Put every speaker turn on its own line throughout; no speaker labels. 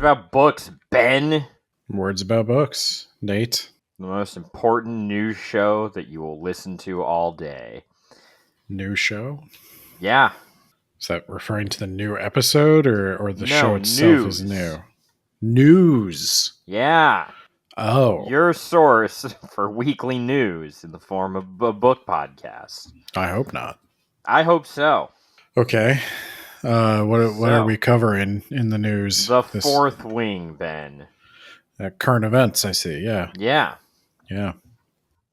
about books, Ben.
Words about books, Nate.
The most important news show that you will listen to all day.
New show?
Yeah.
Is that referring to the new episode or the show itself
news.
is new? News.
Yeah.
Oh.
Your source for weekly news in the form of a book podcast.
I hope not.
I hope so.
Okay. What are we covering in the news?
The Fourth Wing, Ben.
Current events, I see. Yeah.
Yeah.
Yeah.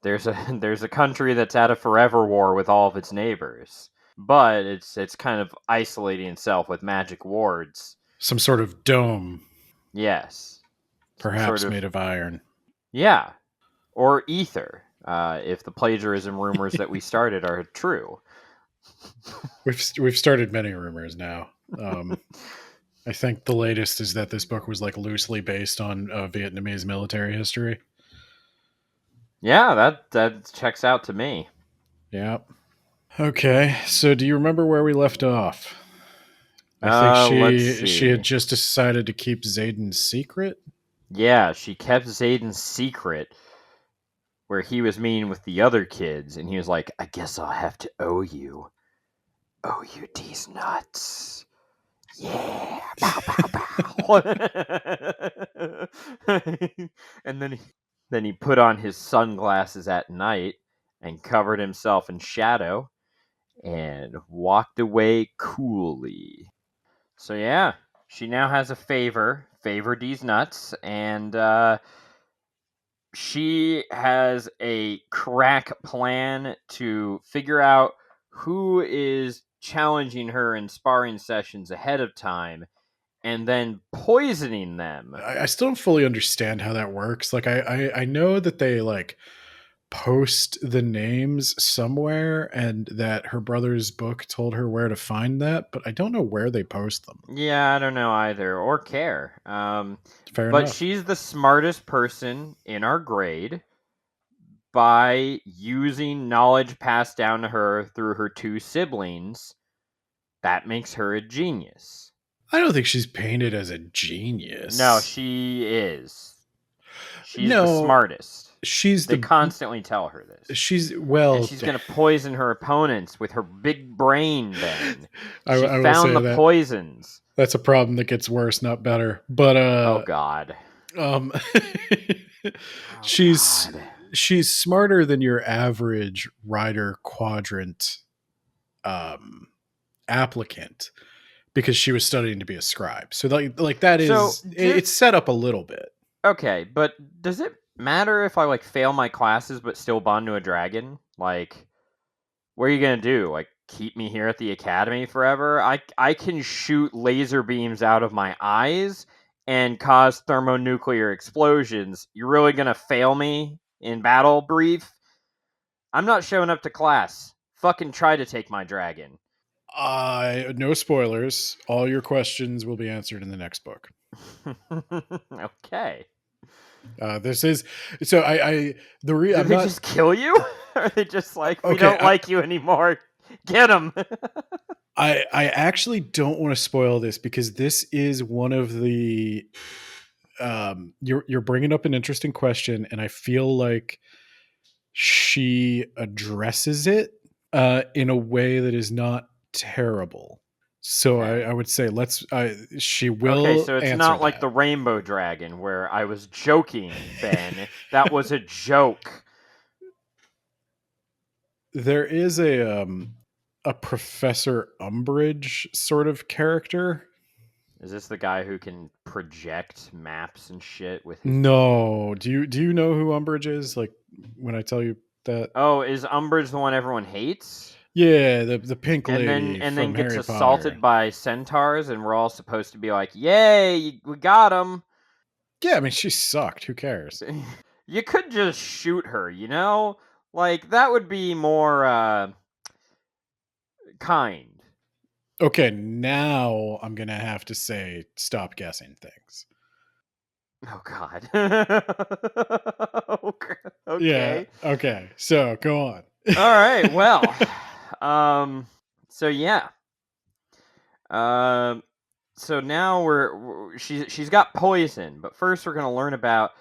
There's a country that's at a forever war with all of its neighbors, but it's kind of isolating itself with magic wards.
Some sort of dome.
Yes.
Perhaps made of iron.
Yeah. Or ether, if the plagiarism rumors that we started are true.
We've started many rumors now. I think the latest is that this book was like loosely based on Vietnamese military history.
Yeah, that checks out to me.
Yeah. Okay, so do you remember where we left off? I think she had just decided to keep Zayden's secret.
Yeah, she kept Zayden's secret where he was meeting with the other kids, and he was like, I guess I'll have to owe you these nuts. Yeah. Bow, bow, bow. And then he put on his sunglasses at night and covered himself in shadow and walked away coolly. So yeah, she now has a favor these nuts, and she has a crack plan to figure out who is challenging her in sparring sessions ahead of time and then poisoning them.
I still don't fully understand how that works. Like I know that they like post the names somewhere and that her brother's book told her where to find that, but I don't know where they post them.
Yeah, I don't know either or care.
Fair
but
enough.
She's the smartest person in our grade by using knowledge passed down to her through her two siblings. That makes her a genius.
I don't think she's painted as a genius.
No, she is. She's the smartest. They constantly tell her this.
She's
and she's going to poison her opponents with her big brain, Ben. She found the poisons.
That's a problem that gets worse, not better. But
oh God.
She's smarter than your average Rider Quadrant applicant because she was studying to be a scribe. So like that is it's set up a little bit.
Okay, but does it matter if I like fail my classes but still bond to a dragon? Like, what are you gonna do? Like, keep me here at the academy forever? I can shoot laser beams out of my eyes and cause thermonuclear explosions. You're really gonna fail me in battle, Brief? I'm not showing up to class. Fucking try to take my dragon.
No spoilers. All your questions will be answered in the next book.
Okay.
This is so. Did
they just kill you? Or are they just like, we don't like you anymore? Get them.
I actually don't want to spoil this because this is one of the. You're bringing up an interesting question, and I feel like she addresses it in a way that is not terrible. So okay. I would say she will.
Okay, so it's not like the Rainbow Dragon where I was joking, Ben. That was a joke.
There is a Professor Umbridge sort of character.
Is this the guy who can project maps and shit with his
No. Do you know who Umbridge is? Like when I tell you that?
Oh, is Umbridge the one everyone hates?
Yeah, the pink lady.
And then gets assaulted by centaurs, and we're all supposed to be like, "Yay, we got him!"
Yeah, I mean, she sucked. Who cares?
You could just shoot her, you know? Like that would be more kind.
Okay, now I'm gonna have to say, stop guessing things.
Oh God. Okay.
Yeah. Okay. So go on.
All right. Well. So yeah. so now she's got poison, but first we're gonna learn about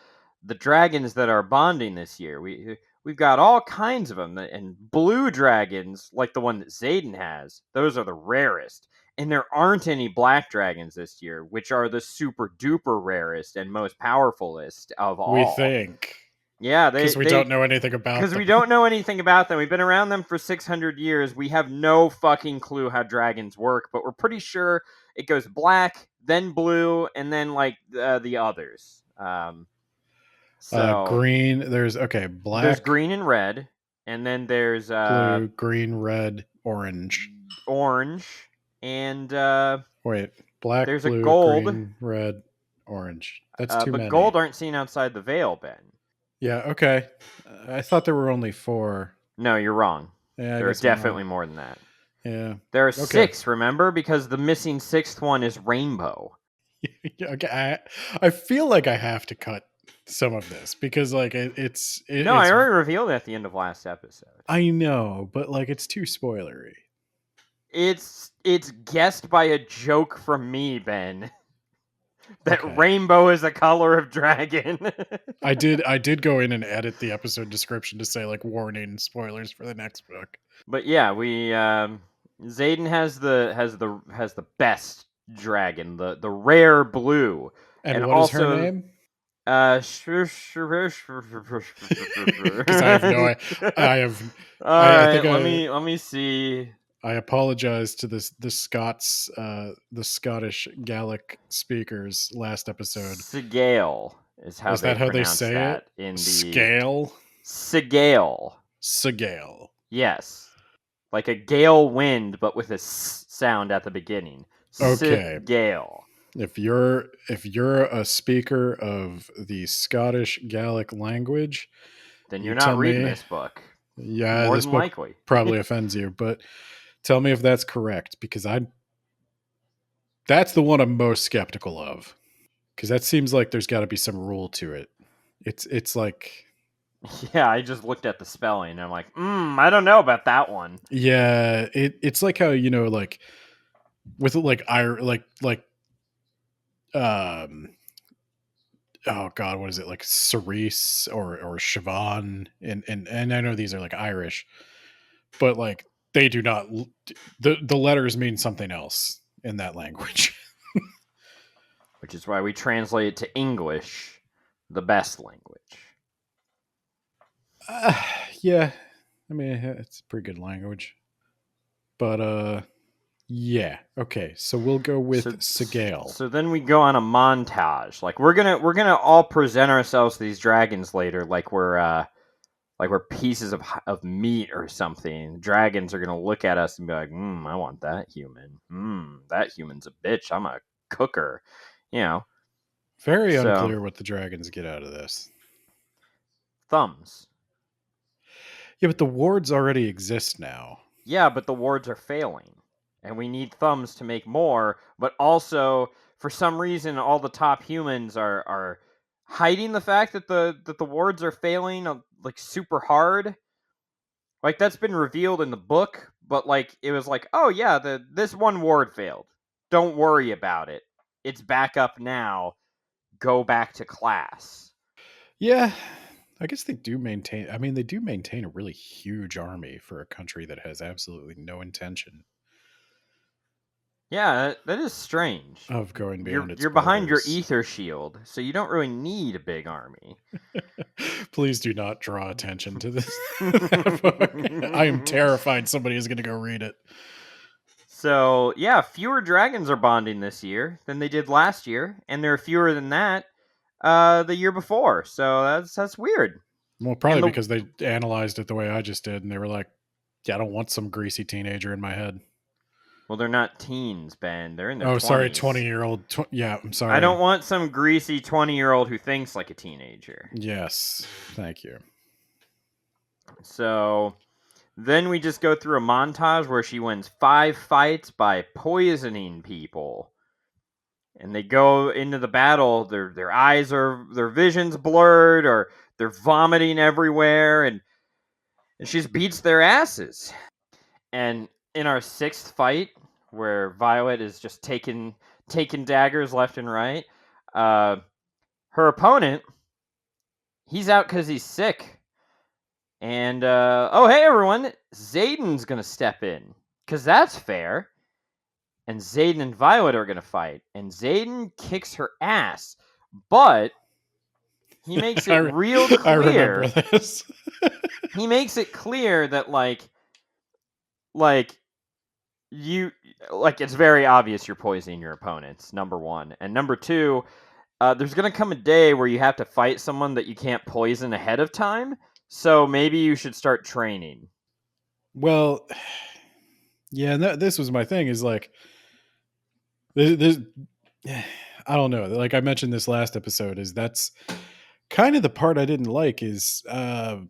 the dragons that are bonding this year. We've got all kinds of them, and blue dragons like the one that Zayden has. Those are the rarest, and there aren't any black dragons this year, which are the super duper rarest and most powerfulest of
We
all.
think,
Yeah,
because we don't know anything about
because we
them.
don't know anything about them. We've been around them for 600 years. We have no fucking clue how dragons work, but we're pretty sure it goes black, then blue, and then like the others. So
Green. There's
there's
black,
green and red, and then there's
blue, green, red, orange.
orange, and
Wait, black,
there's a
blue,
gold.
green, red, orange. That's too
But
many.
gold aren't seen outside the veil, Ben.
Yeah, okay. I thought there were only 4.
No, you're wrong.
Yeah, I
There are
guess I'm wrong.
definitely more than that.
Yeah.
There are
Okay.
6, remember? Because the missing 6th one is rainbow.
Okay. I feel like I have to cut some of this because like it's
No, I
it's
already revealed it at the end of last episode.
I know, but like it's too spoilery.
It's guessed by a joke from me, Ben. That
Okay.
rainbow is a color of dragon.
I did go in and edit the episode description to say like warning spoilers for the next book.
But yeah, we Zayden has the best dragon, the rare blue,
And
and
what is her
also
name?
because
Because I have no I have
All
I
right,
think
let me see.
I apologize to the Scottish Gaelic speakers last episode.
Sigale is how
Is
they
that how they
pronounce
say
that
it?
in the
Scale?
Sigale.
Segale.
Yes, like a gale wind, but with a s sound at the beginning.
Okay.
Sigale.
If you're a speaker of the Scottish Gaelic language,
Then
you
you're not
tell
reading
me.
this book.
Yeah,
More
this
than
book
likely.
probably offends you, but tell me if that's correct because that's the one I'm most skeptical of because that seems like there's got to be some rule to it. It's like
Yeah, I just looked at the spelling and I'm like, I don't know about that one.
yeah, it's like how like with like um oh god, what is it like cerise or Siobhan and I know these are like Irish, but like they do not the letters mean something else in that language.
Which is why we translate it to English, the best language.
uh, yeah, I mean it's a pretty good language, but yeah, okay, so we'll go with Segale.
So then we go on a montage. Like we're gonna all present ourselves to these dragons later, like we're pieces of meat or something. Dragons are gonna look at us and be like, I want that human. That human's a bitch. I'm a cooker. You know.
Very
So
unclear what the dragons get out of this.
thumbs.
Yeah, but the wards already exist now.
Yeah, but the wards are failing. And we need thumbs to make more, but also for some reason all the top humans are hiding the fact that the wards are failing like super hard. Like that's been revealed in the book, but like it was like, "Oh yeah, this one ward failed. Don't worry about it. It's back up now. Go back to class."
Yeah, I guess they do maintain. I mean, they do maintain a really huge army for a country that has absolutely no intention
Yeah, that is strange.
of going beyond its
You're behind your
borders.
ether shield, so you don't really need a big army.
Please do not draw attention to this. I am terrified somebody is going to go read it.
So, yeah, fewer dragons are bonding this year than they did last year, and there are fewer than that the year before. So that's weird.
Well,
And
probably
the
because they analyzed it the way I just did, and they were like, "Yeah, I don't want some greasy teenager in my head."
well, they're not teens, Ben. They're in their
Oh, sorry,
20s.
20-year-old. Yeah, I'm sorry.
I don't want some greasy 20-year-old who thinks like a teenager.
Yes, thank you.
So, then we just go through a montage where she wins 5 fights by poisoning people. And they go into the battle, their eyes are their vision's blurred or they're vomiting everywhere and she just beats their asses. And in our 6th fight, where Violet is just taking taking daggers left and right. Uh, her opponent, he's out because he's sick. And oh hey everyone, Zayden's gonna step in because that's fair. And Zayden and Violet are gonna fight, and Zayden kicks her ass, but he makes it
I,
real
I remember
clear.
this.
He makes it clear that like you like it's very obvious you're poisoning your opponents. Number one, and number two, there's gonna come a day where you have to fight someone that you can't poison ahead of time. So maybe you should start training.
Well, yeah, and this was my thing. Is like this. I don't know. Like I mentioned this last episode, is that's kind of the part I didn't like. Is I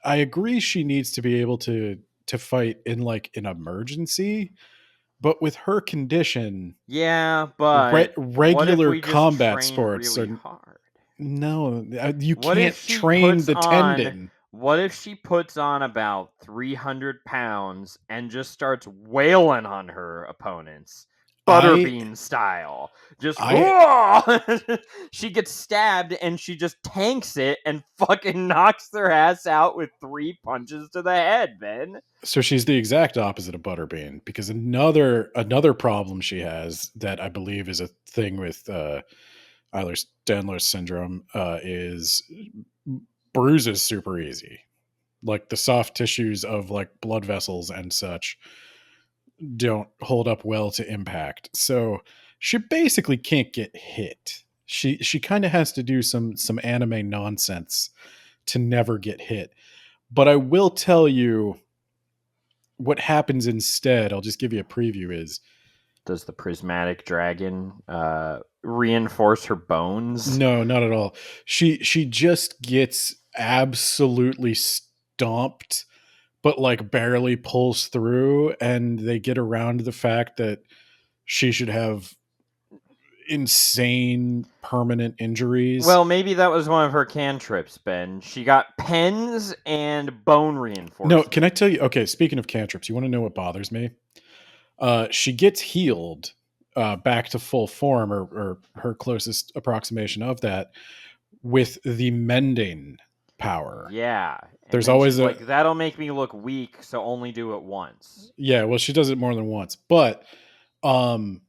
agree she needs to be able to fight in like an emergency, but with her condition,
Yeah, but what if
regular
we just
combat
train
sports
really
are
hard?
no. You
What if
can't
she
train
puts
the
on
tendon.
what if she puts on about 300 pounds and just starts wailing on her opponents?
I
Butterbean style. Just
I
she gets stabbed and she just tanks it and fucking knocks their ass out with 3 punches to the head, Ben.
So she's the exact opposite of Butterbean, because another problem she has that I believe is a thing with Ehlers-Danlos syndrome is bruises super easy. Like the soft tissues of like blood vessels and such don't hold up well to impact. So she basically can't get hit. She kind of has to do some anime nonsense to never get hit. But I will tell you what happens instead. I'll just give you a preview. Is
Does the prismatic dragon reinforce her bones?
no, not at all. She just gets absolutely stomped, but like barely pulls through, and they get around the fact that she should have insane permanent injuries.
Well, maybe that was one of her cantrips, Ben. She got pens and bone
No, can
reinforcement.
I tell you? Okay, speaking of cantrips, you want to know what bothers me? She gets healed back to full form, or her closest approximation of that, with the mending power.
Yeah. And
There's
then
always
she's
a
like, that'll make me look weak, so only do it once.
yeah. Well, she does it more than once, but um,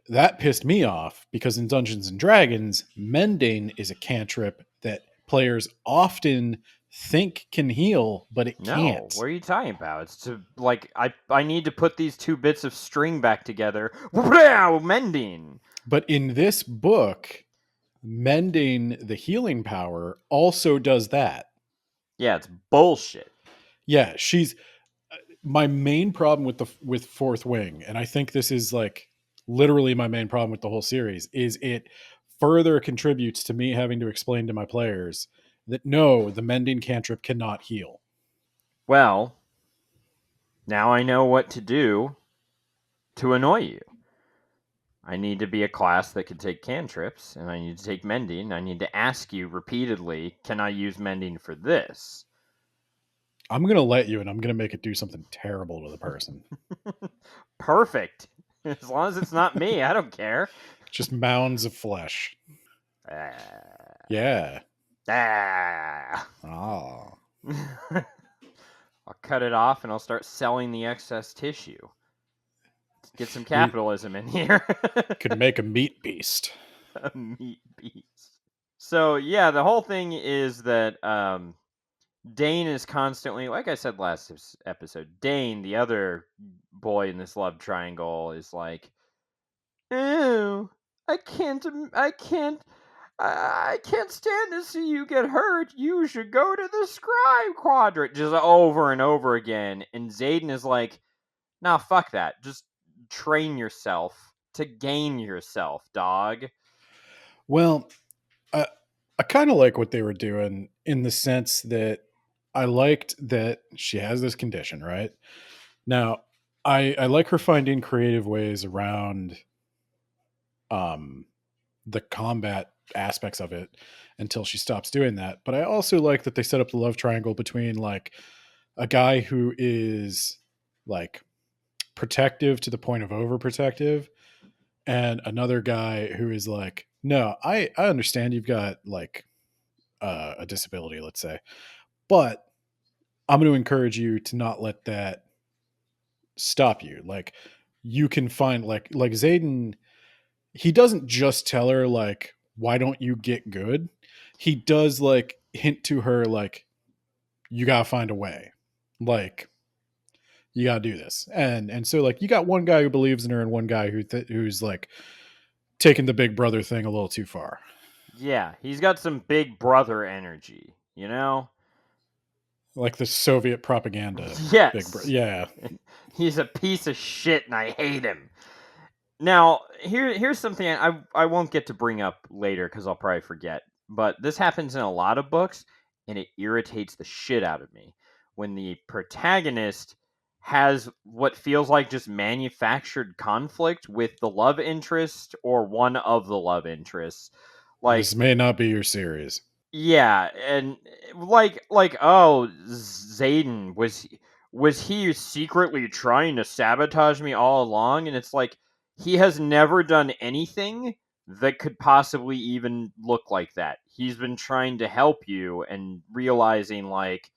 that pissed me off because in Dungeons and Dragons, mending is a cantrip that players often think can heal, but it
No,
can't.
what are you talking about? It's to like I need to put these two bits of string back together. Wow, mending.
But in this book, mending the healing power also does that.
Yeah, it's bullshit.
Yeah, she's my main problem with Fourth Wing, and I think this is like literally my main problem with the whole series, is it further contributes to me having to explain to my players that no, the mending cantrip cannot heal.
Well, now I know what to do to annoy you. I need to be a class that can take cantrips, and I need to take mending. I need to ask you repeatedly, can I use mending for this?
I'm gonna let you, and I'm gonna make it do something terrible to the person.
Perfect. As long as it's not me, I don't care.
Just mounds of flesh.
Ah.
Yeah.
Ah.
Oh.
I'll cut it off and I'll start selling the excess tissue. Get some
You
capitalism in here.
could make a meat beast.
A meat beast. So yeah, the whole thing is that Dane is constantly, like I said last episode, Dane, the other boy in this love triangle, is like, "Ew, I can't, I can't stand to see you get hurt. You should go to the scribe quadrant," just over and over again. And Zayden is like, "Nah, fuck that. Just train yourself to gain yourself, dog."
Well, I kind of like what they were doing in the sense that I liked that she has this condition, right? Now, I like her finding creative ways around um, the combat aspects of it until she stops doing that. But I also like that they set up the love triangle between like a guy who is like protective to the point of overprotective, and another guy who is like, no, I understand you've got like a disability, let's say, but I'm going to encourage you to not let that stop you. Like, you can find like Zayden, he doesn't just tell her like, why don't you get good? He does like hint to her like, you gotta find a way. Like, you gotta do this. And so like you got one guy who believes in her and one guy who's like taking the big brother thing a little too far.
Yeah, he's got some big brother energy, you know?
Like the Soviet propaganda big brother.
Yes.
Yeah.
He's a piece of shit and I hate him. Now, here's something I won't get to bring up later because I'll probably forget. But this happens in a lot of books, and it irritates the shit out of me when the protagonist has what feels like just manufactured conflict with the love interest or one of the love interests. Like,
This may not be your series.
yeah, and like oh, Zayden was he secretly trying to sabotage me all along? And it's like he has never done anything that could possibly even look like that. He's been trying to help you and realizing like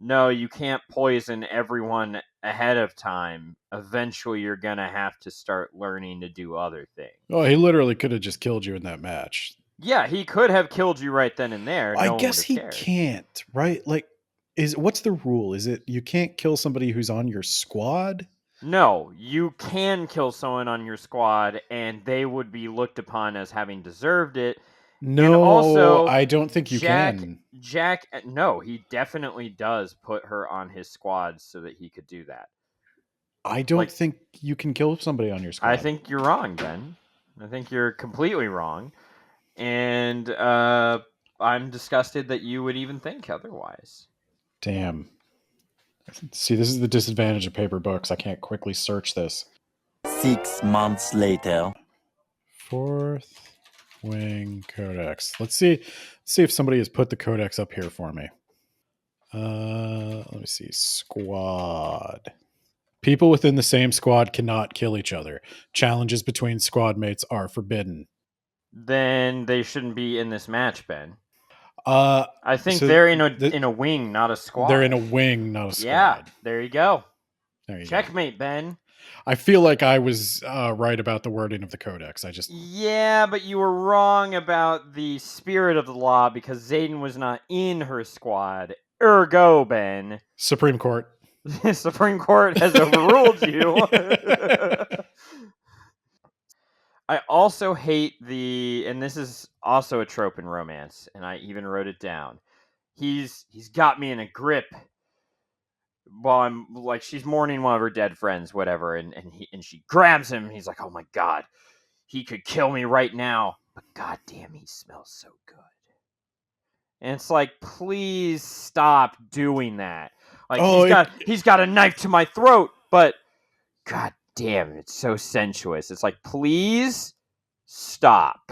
no, you can't poison everyone ahead of time. Eventually you're going to have to start learning to do other things.
Oh, he literally could have just killed you in that match.
Yeah, he could have killed you right then and there.
I
No one would
guess
have
he
cared.
can't, right? Like, is what's the rule? Is it you can't kill somebody who's on your squad?
No, you can kill someone on your squad and they would be looked upon as having deserved it. And
No,
also,
I don't think you
Jack
can.
Jack no, he definitely does put her on his squad so that he could do that.
I don't
Like
think you can kill somebody on your
I
squad.
think you're wrong, Ben. I think you're completely wrong. And I'm disgusted that you would even think otherwise.
Damn. See, this is the disadvantage of paper books. I can't quickly search this.
6 months later.
Fourth Wing Codex. Let's see if somebody has put the codex up here for me. Let me see. Squad. People within the same squad cannot kill each other. Challenges between squad mates are forbidden.
Then they shouldn't be in this match, Ben.
Uh,
I think
so
they're in a wing, not a
they're in
squad.
a wing, not a
Yeah,
squad.
there you go.
There you go.
Checkmate, Ben.
I feel like I was right about the wording of the codex. I just
Yeah, but you were wrong about the spirit of the law because Zayden was not in her squad. Ergo, Ben.
Supreme Court.
The Supreme Court has overruled you. I also hate and this is also a trope in romance, and I even wrote it down. He's got me in a grip while I'm like she's mourning one of her dead friends, whatever, and she grabs him. And he's like, "Oh my god, he could kill me right now, but goddamn, he smells so good." And it's like, please stop doing that. Like
Oh,
he's got a knife to my throat, but god damn, it's so sensuous. It's like, please stop.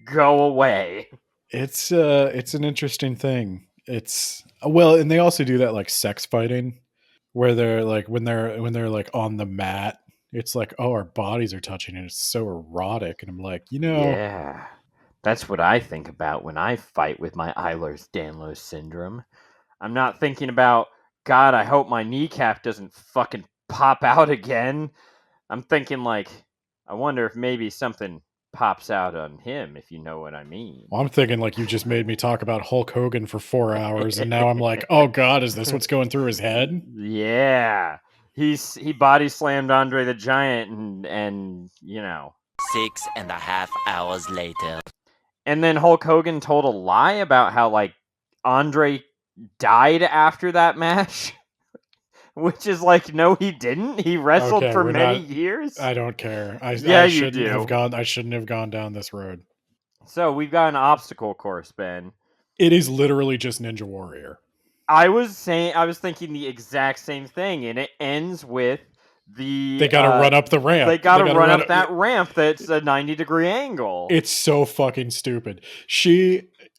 Go away.
it's an interesting thing. It's well, and they also do that like sex fighting, where they're like when they're like on the mat. It's like, oh, our bodies are touching, and it's so erotic. And I'm like,
Yeah. That's what I think about when I fight with my Ehlers-Danlos syndrome. I'm not thinking about, God, I hope my kneecap doesn't fucking pop out again. I'm thinking like, I wonder if maybe something pops out on him, if you know what I mean.
well, I'm thinking like you just made me talk about Hulk Hogan for 4 hours, and now I'm like, oh god, is this what's going through his head?
Yeah. He body slammed Andre the Giant and
6.5 hours later.
and then Hulk Hogan told a lie about how like Andre died after that match. Which is like, no, he didn't. He wrestled
Okay,
for
we're
many
not.
years.
I don't care.
Yeah,
I
you
shouldn't have
do.
gone. I shouldn't have gone down this road.
So we've got an obstacle course, Ben.
It is literally just Ninja Warrior.
I was thinking the exact same thing, and it ends with
They got to run up the ramp.
they got to
gotta
run up that ramp that's a 90-degree angle.
It's so fucking stupid.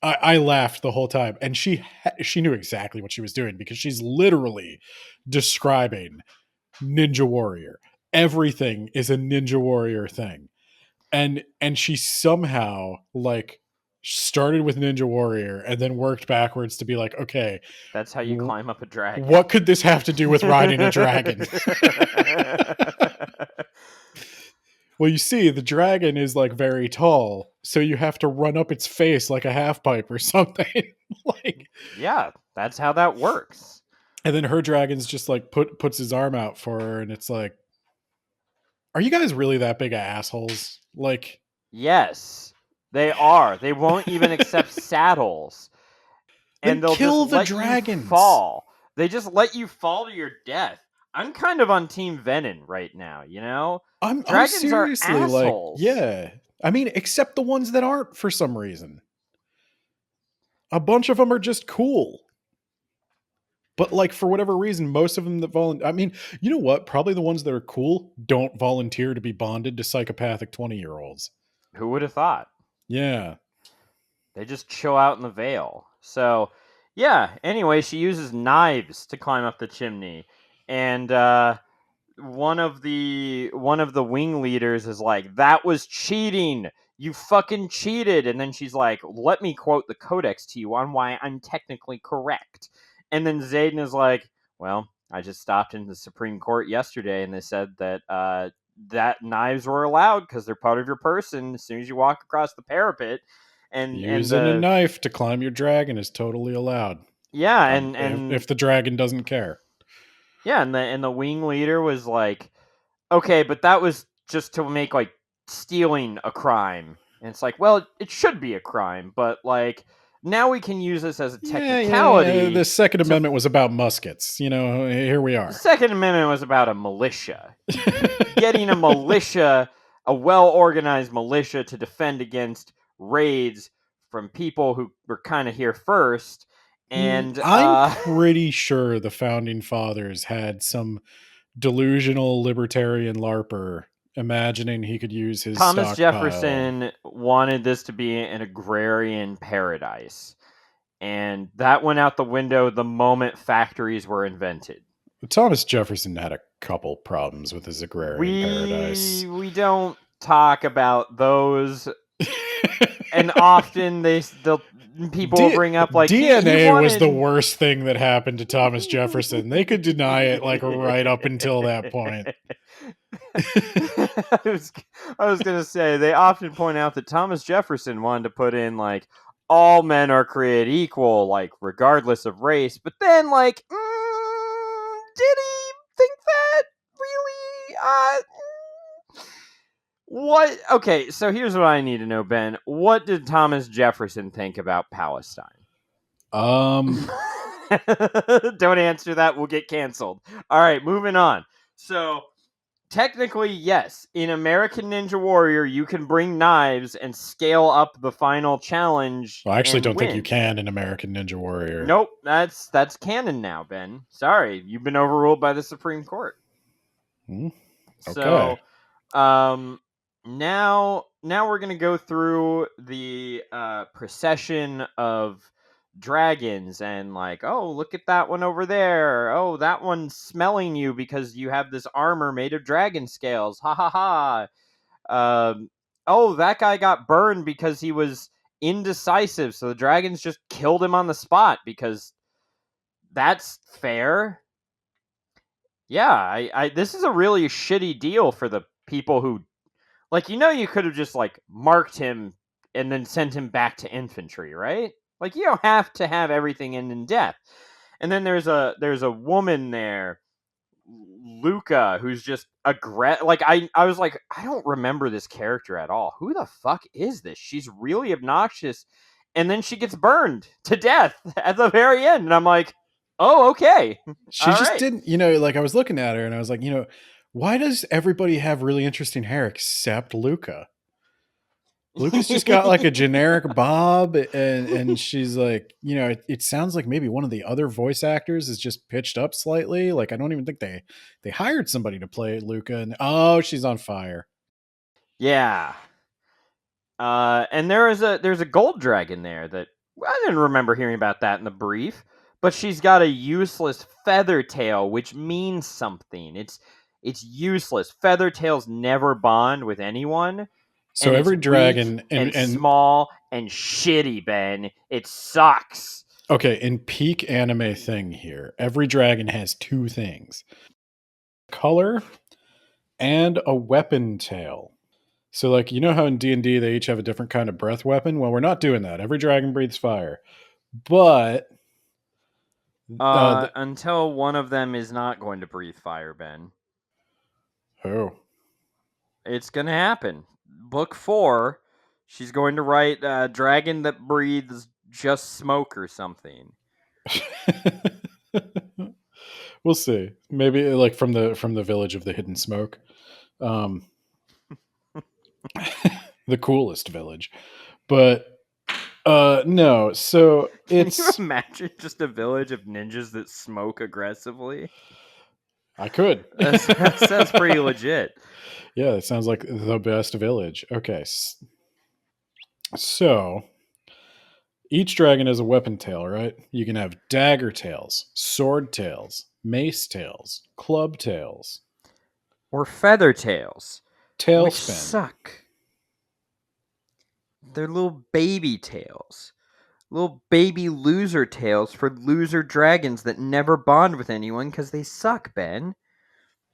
I laughed the whole time, and she knew exactly what she was doing because she's literally describing Ninja Warrior. everything is a Ninja Warrior thing. And she somehow like started with Ninja Warrior and then worked backwards to be like, okay,
That's how you climb up a dragon.
what could this have to do with riding a dragon? Well, you see, the dragon is like very tall, so you have to run up its face like a half pipe or something. Like,
yeah, that's how that works.
and then her dragon's just like puts his arm out for her, and it's like, are you guys really that big of assholes? Like,
yes, they are. They won't even accept saddles, and they'll
kill
just
the
let
dragons.
you fall. They just let you fall to your death. I'm kind of on Team Venom right now, you know?
I'm
Dragons are
seriously like,
assholes.
yeah. I mean, except the ones that aren't for some reason. A bunch of them are just cool. But like for whatever reason, most of them that I mean, you know what? Probably the ones that are cool don't volunteer to be bonded to psychopathic 20-year-olds.
Who would have thought?
Yeah.
They just chill out in the Vale. So, yeah, anyway, she uses knives to climb up the chimney. And one of the wing leaders is like, "That was cheating. You fucking cheated." And then she's like, "Let me quote the codex to you on why I'm technically correct." And then Zayden is like, "Well, I just stopped in the Supreme Court yesterday and they said that that knives were allowed because they're part of your person as soon as you walk across the parapet." And
Using a knife to climb your dragon is totally allowed.
yeah, and
if the dragon doesn't care.
Yeah, and the wing leader was like, "Okay, but that was just to make like stealing a crime." And it's like, well, it should be a crime, but like now we can use this as a technicality.
Yeah. The Second Amendment was about muskets. You know, here we are.
The Second Amendment was about a militia. Getting a militia, a well-organized militia to defend against raids from people who were kind of here first. And
I'm pretty sure the founding fathers had some delusional libertarian LARPer imagining he could use his
Thomas
stockpile.
Jefferson wanted this to be an agrarian paradise. And that went out the window the moment factories were invented.
Thomas Jefferson had a couple problems with his agrarian paradise.
We don't talk about those. And often people will bring up like
DNA was the worst thing that happened to Thomas Jefferson. They could deny it like right up until that point.
I was gonna say they often point out that Thomas Jefferson wanted to put in like all men are created equal, like regardless of race. But then like, did he think that really? What? Okay, so here's what I need to know, Ben. What did Thomas Jefferson think about Palestine? Don't answer that. We'll get canceled. All right, moving on. So, technically, yes. In American Ninja Warrior, you can bring knives and scale up the final challenge.
Well, I actually don't think you can in American Ninja Warrior.
Nope, that's canon now, Ben. Sorry, you've been overruled by the Supreme Court.
Okay.
So, now we're gonna go through the procession of dragons and like, oh, look at that one over there. Oh, that one's smelling you because you have this armor made of dragon scales. Ha ha ha. Oh, that guy got burned because he was indecisive, so the dragons just killed him on the spot because that's fair. Yeah, I this is a really shitty deal for the people who, like, you could have just like marked him and then sent him back to infantry, right? Like, you don't have to have everything end in death. And then there's a woman there, Luca, who's just like I was like, I don't remember this character at all. Who the fuck is this? She's really obnoxious, and then she gets burned to death at the very end, and I'm like, oh, okay.
She just didn't, like I was looking at her and I was like, why does everybody have really interesting hair except Luca? Luca's just got like a generic bob, and she's like, it sounds like maybe one of the other voice actors is just pitched up slightly. Like, I don't even think they hired somebody to play Luca. And she's on fire.
Yeah. And there's a gold dragon there that I didn't remember hearing about that in the brief, but she's got a useless feather tail, which means something. It's useless. Feather tails never bond with anyone,
So
and it's
every
weak
dragon
and
and
small and shitty, Ben. It sucks.
okay, in peak anime thing here, every dragon has two things: color and a weapon tail. So like you know how in D&D they each have a different kind of breath weapon? Well, we're not doing that. Every dragon breathes fire. But
Until one of them is not going to breathe fire, Ben.
oh.
It's gonna happen. Book 4, she's going to write a dragon that breathes just smoke or something.
We'll see. Maybe like from the village of the hidden smoke. Um the coolest village. But no, so
Can you
it's
imagine just a village of ninjas that smoke aggressively?
I could.
That sounds pretty legit.
Yeah, it sounds like the best village. Okay. So each dragon has a weapon tail, right? You can have dagger tails, sword tails, mace tails, club tails,
Or feather tails, which
tailspin.
suck. They're little baby tails. Little baby loser tails for loser dragons that never bond with anyone because they suck, Ben.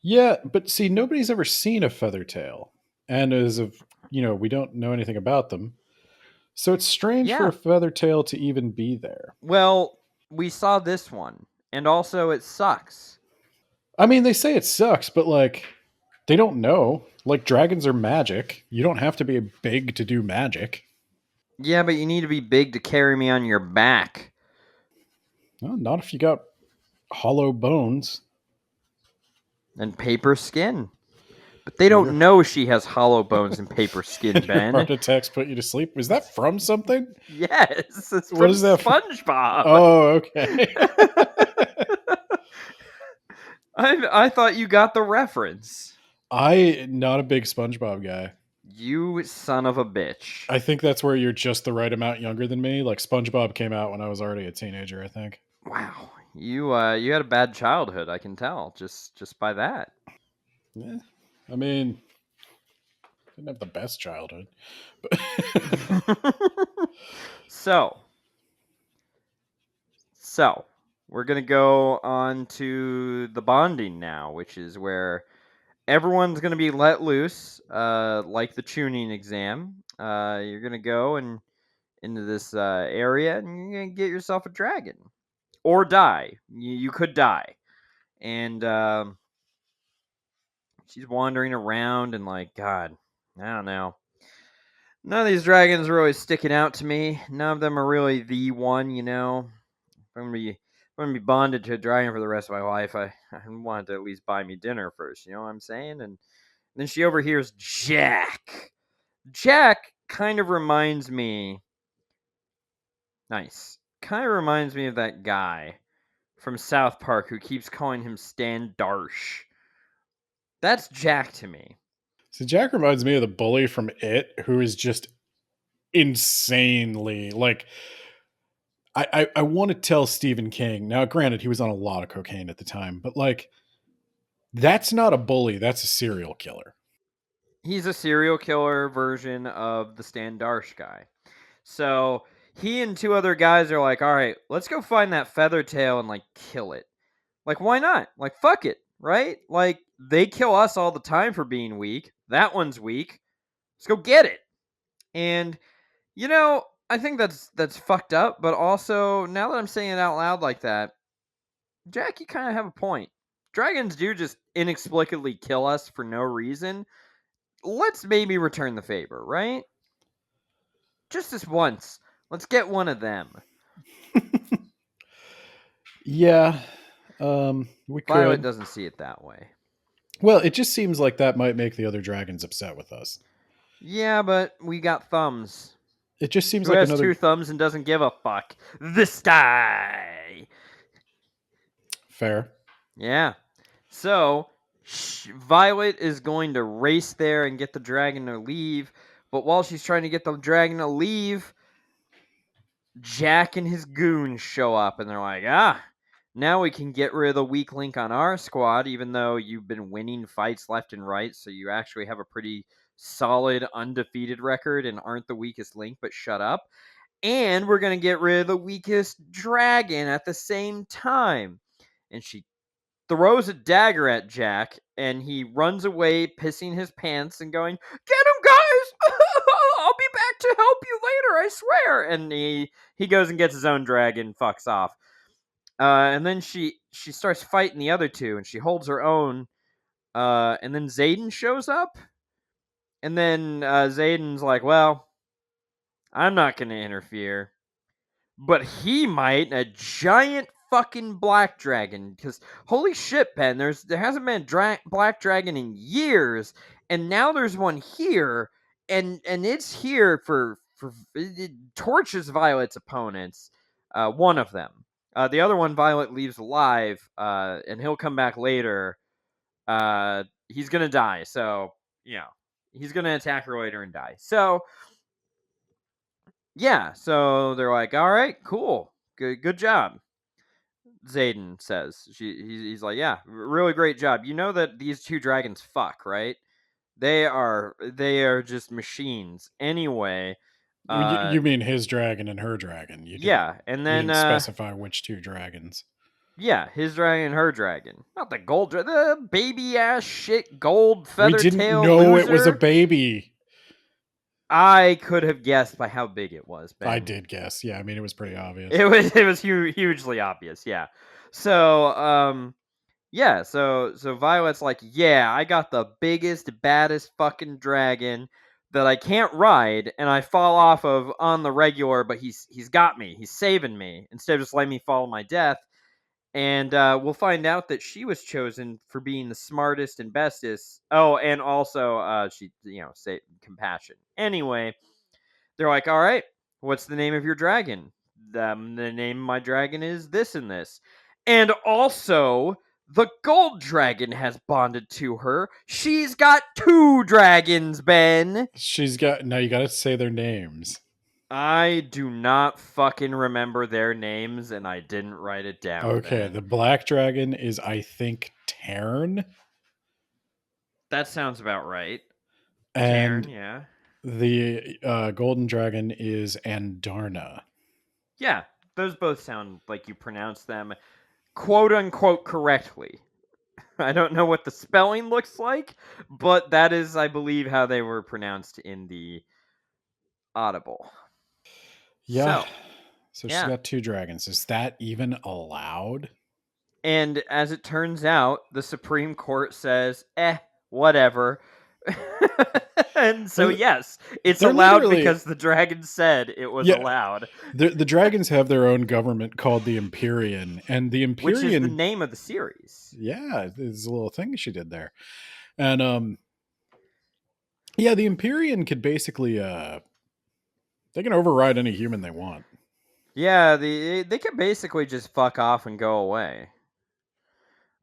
Yeah, but see, nobody's ever seen a feather tail. And as of, we don't know anything about them. So it's strange for a
Yeah.
feather tail to even be there.
Well, we saw this one, and also it sucks.
I mean, they say it sucks, but like, they don't know. Like, dragons are magic. You don't have to be big to do magic.
Yeah, but you need to be big to carry me on your back.
Well, not if you got hollow bones.
And paper skin. But they
Your,
don't know she has hollow bones and paper skin,
your
Ben.
heart attacks put you to sleep. Was that from something?
Yes, it's
What
from
is that?
SpongeBob.
Oh, okay.
I thought you got the reference.
I not a big SpongeBob guy.
You son of a bitch.
I think that's where you're just the right amount younger than me. Like SpongeBob came out when I was already a teenager, I think.
Wow. You had a bad childhood, I can tell, just by that.
Yeah. I mean, didn't have the best childhood. But
So, we're going to go on to the bonding now, which is where everyone's going to be let loose, like the tuning exam. You're going to go and into this area, and you're going to get yourself a dragon. Or die. You could die. And she's wandering around, and like, God, I don't know. None of these dragons are really sticking out to me. None of them are really the one, I'm gonna be bonded to a dragon for the rest of my life. I wanted to at least buy me dinner first, you know what I'm saying? And then she overhears Jack. Jack kind of reminds me. Nice. Kind of reminds me of that guy from South Park who keeps calling him Stan Darsh. That's Jack to me.
so Jack reminds me of the bully from It, who is just insanely like I want to tell Stephen King. Now, granted, he was on a lot of cocaine at the time, but like that's not a bully, that's a serial killer.
He's a serial killer version of the Stan Darsh guy. So he and two other guys are like, all right, let's go find that feather tail and like kill it. Like, why not? Like, fuck it, right? Like, they kill us all the time for being weak. That one's weak. Let's go get it. And I think that's fucked up. But also, now that I'm saying it out loud like that, Jack, you kind of have a point. Dragons do just inexplicably kill us for no reason. Let's maybe return the favor, right? Just this once. Let's get one of them.
Yeah. We
Violet
could.
doesn't see it that way.
Well, it just seems like that might make the other dragons upset with us.
Yeah, but we got thumbs.
It just seems
Who
like
has
another
two thumbs and doesn't give a fuck? This guy.
fair.
Yeah. So, Violet is going to race there and get the dragon to leave. But while she's trying to get the dragon to leave, Jack and his goons show up and they're like, Now we can get rid of the weak link on our squad, even though you've been winning fights left and right, so you actually have a pretty solid undefeated record and aren't the weakest link, but shut up. And we're going to get rid of the weakest dragon at the same time. And she throws a dagger at Jack, and he runs away, pissing his pants and going, "Get him, guys! I'll be back to help you later, I swear!" And he goes and gets his own dragon, fucks off. And then she starts fighting the other two, and she holds her own. And then Zayden shows up, and then Zayden's like, "Well, I'm not going to interfere, but he might. A giant fucking black dragon, because holy shit, Ben, there hasn't been a black dragon in years, and now there's one here, and it's here for it torches Violet's opponents. One of them. The other one Violet leaves alive, and he'll come back later. He's gonna die, so he's gonna attack her later and die. So yeah, so they're like, "All right, cool, good job." Zayden says. He's like, "Yeah, really great job. You know that these two dragons fuck, right? They are just machines. Anyway,
You mean his dragon and her dragon?
yeah, and
You
then
didn't specify which two dragons.
yeah, his dragon and her dragon. Not the gold the baby ass shit gold
We
feather
didn't
tail
know
loser.
it was a baby.
I could have guessed by how big it was, Ben.
I did guess. Yeah, I mean, it was pretty obvious.
It was hugely obvious. Yeah. So yeah, so Violet's like, "Yeah, I got the biggest, baddest fucking dragon that I can't ride, and I fall off of on the regular, but he's got me. He's saving me instead of just letting me fall to my death." And we'll find out that she was chosen for being the smartest and bestest. Oh, and also she, say compassion. Anyway, they're like, "All right, what's the name of your dragon?" The name of my dragon is this and this. And also, the gold dragon has bonded to her. She's got two dragons, Ben.
Now you got to say their names.
I do not fucking remember their names, and I didn't write it down.
Okay,
Ben.
the black dragon is, I think, Tarn.
That sounds about right.
And
Tarn, yeah.
the golden dragon is Andarna.
Yeah, those both sound like you pronounce them quote unquote correctly. I don't know what the spelling looks like, but that is, I believe, how they were pronounced in the Audible.
Yeah. So she's
yeah.
got two dragons. Is that even allowed?
And as it turns out, the Supreme Court says, whatever. And so, yes, it's
They're
allowed
literally-
because the dragon said it was allowed.
The dragons have their own government called the Empyrean, and the Empyrean,
which is the name of the series.
Yeah, there's a little thing she did there, and yeah, the Empyrean could basically they can override any human they want.
Yeah, they can basically just fuck off and go away.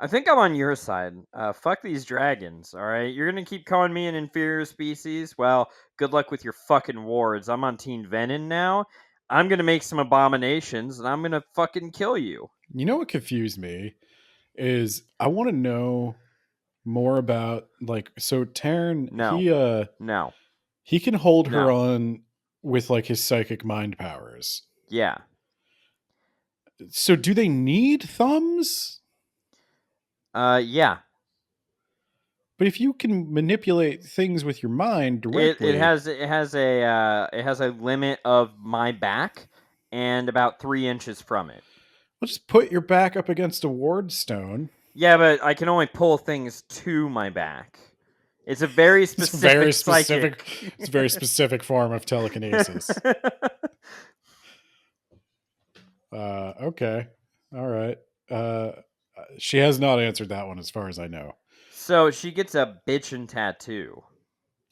I think I'm on your side. Fuck these dragons, alright? You're gonna keep calling me an inferior species? Well, good luck with your fucking wards. I'm on Team Venom now. I'm gonna make some abominations, and I'm gonna fucking kill you.
You know what confused me? Is I want to know more about, like, so Tarn,
No.
He can hold her on with, like, his psychic mind powers.
Yeah.
So do they need thumbs?
Yeah.
But if you can manipulate things with your mind directly,
it has a limit of my back and about 3 inches from it.
Well, just put your back up against a ward stone.
Yeah, but I can only pull things to my back. It's a very specific psychic.
It's a very specific form of telekinesis. Okay. All right. She has not answered that one as far as I know.
So she gets a bitchin' tattoo.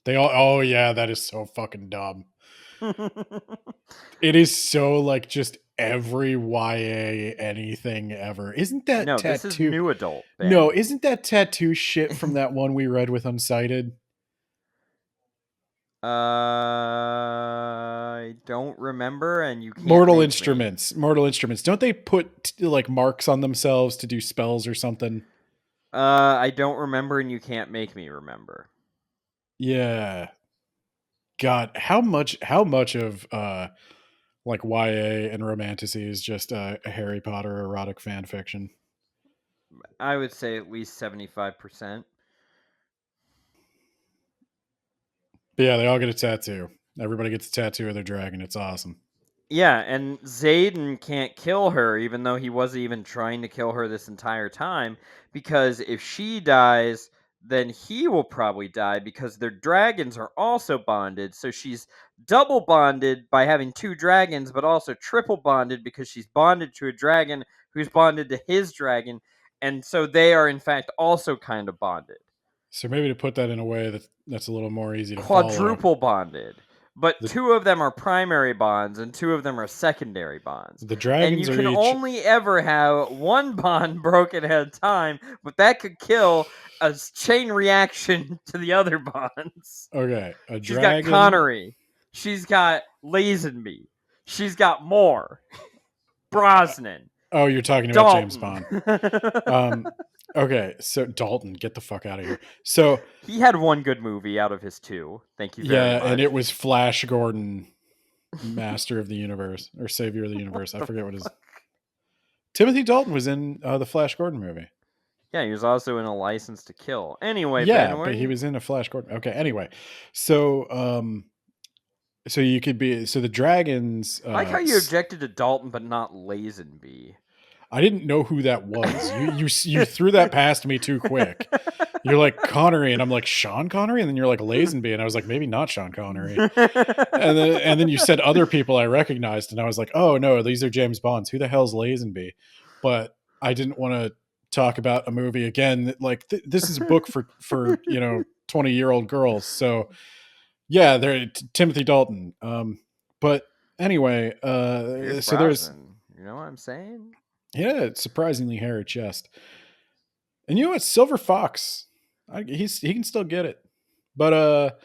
Oh yeah, that is so fucking dumb. It is so, like, just every YA anything ever. Isn't that
no,
tattoo?
This is new adult. Ben.
No, isn't that tattoo shit from that one we read with Unsighted?
I don't remember, and you can't
Mortal
make me.
Instruments. Mortal Instruments. Don't they put like marks on themselves to do spells or something?
I don't remember, and you can't make me remember.
Yeah. God, how much of like YA and romantasy is just a Harry Potter erotic fan fiction?
I would say at least 75%.
But yeah, they all get a tattoo. Everybody gets a tattoo of their dragon. It's awesome.
Yeah, and Zayden can't kill her, even though he wasn't even trying to kill her this entire time, because if she dies, then he will probably die because their dragons are also bonded. So she's double bonded by having two dragons, but also triple bonded because she's bonded to a dragon who's bonded to his dragon. And so they are, in fact, also kind of bonded.
So maybe to put that in a way that's a little more easy to follow.
Quadruple bonded. But
The
two of them are primary bonds and two of them are secondary bonds.
the
And
dragons
you
are
can
each
only ever have one bond broken at a time, but that could kill a chain reaction to the other bonds.
okay. A
She's got
dragon.
Connery. She's got Lazenby. She's got Moore.
uh,
Brosnan.
Oh, you're talking about James
Dalton.
Bond. Okay, so Dalton, get the fuck out of here. So
He had one good movie out of his two. Thank you very
yeah, and
much.
it was Flash Gordon, Master of the Universe or Savior of the Universe. I
The
forget what his.
fuck?
Timothy Dalton was in the Flash Gordon movie.
Yeah, he was also in A License to Kill. Anyway,
Yeah,
Ben, where
but
are
he
you?
was in a Flash Gordon. Okay, anyway, so so you could be so the dragons.
I like how you objected to Dalton but not Lazenby.
I didn't know who that was. You threw that past me too quick. You're like Connery, and I'm like Sean Connery, and then you're like Lazenby, and I was like maybe not Sean Connery. And then you said other people I recognized, and I was like, oh no, these are James Bonds. Who the hell's Lazenby? But I didn't want to talk about a movie again. Like this is a book for 20-year-old girls. So yeah, they're Timothy Dalton. But anyway,
Pierce
so there's
Brosnan. You know what I'm saying?
yeah, it's surprisingly hairy chest. And you know what? Silver Fox, he can still get it. But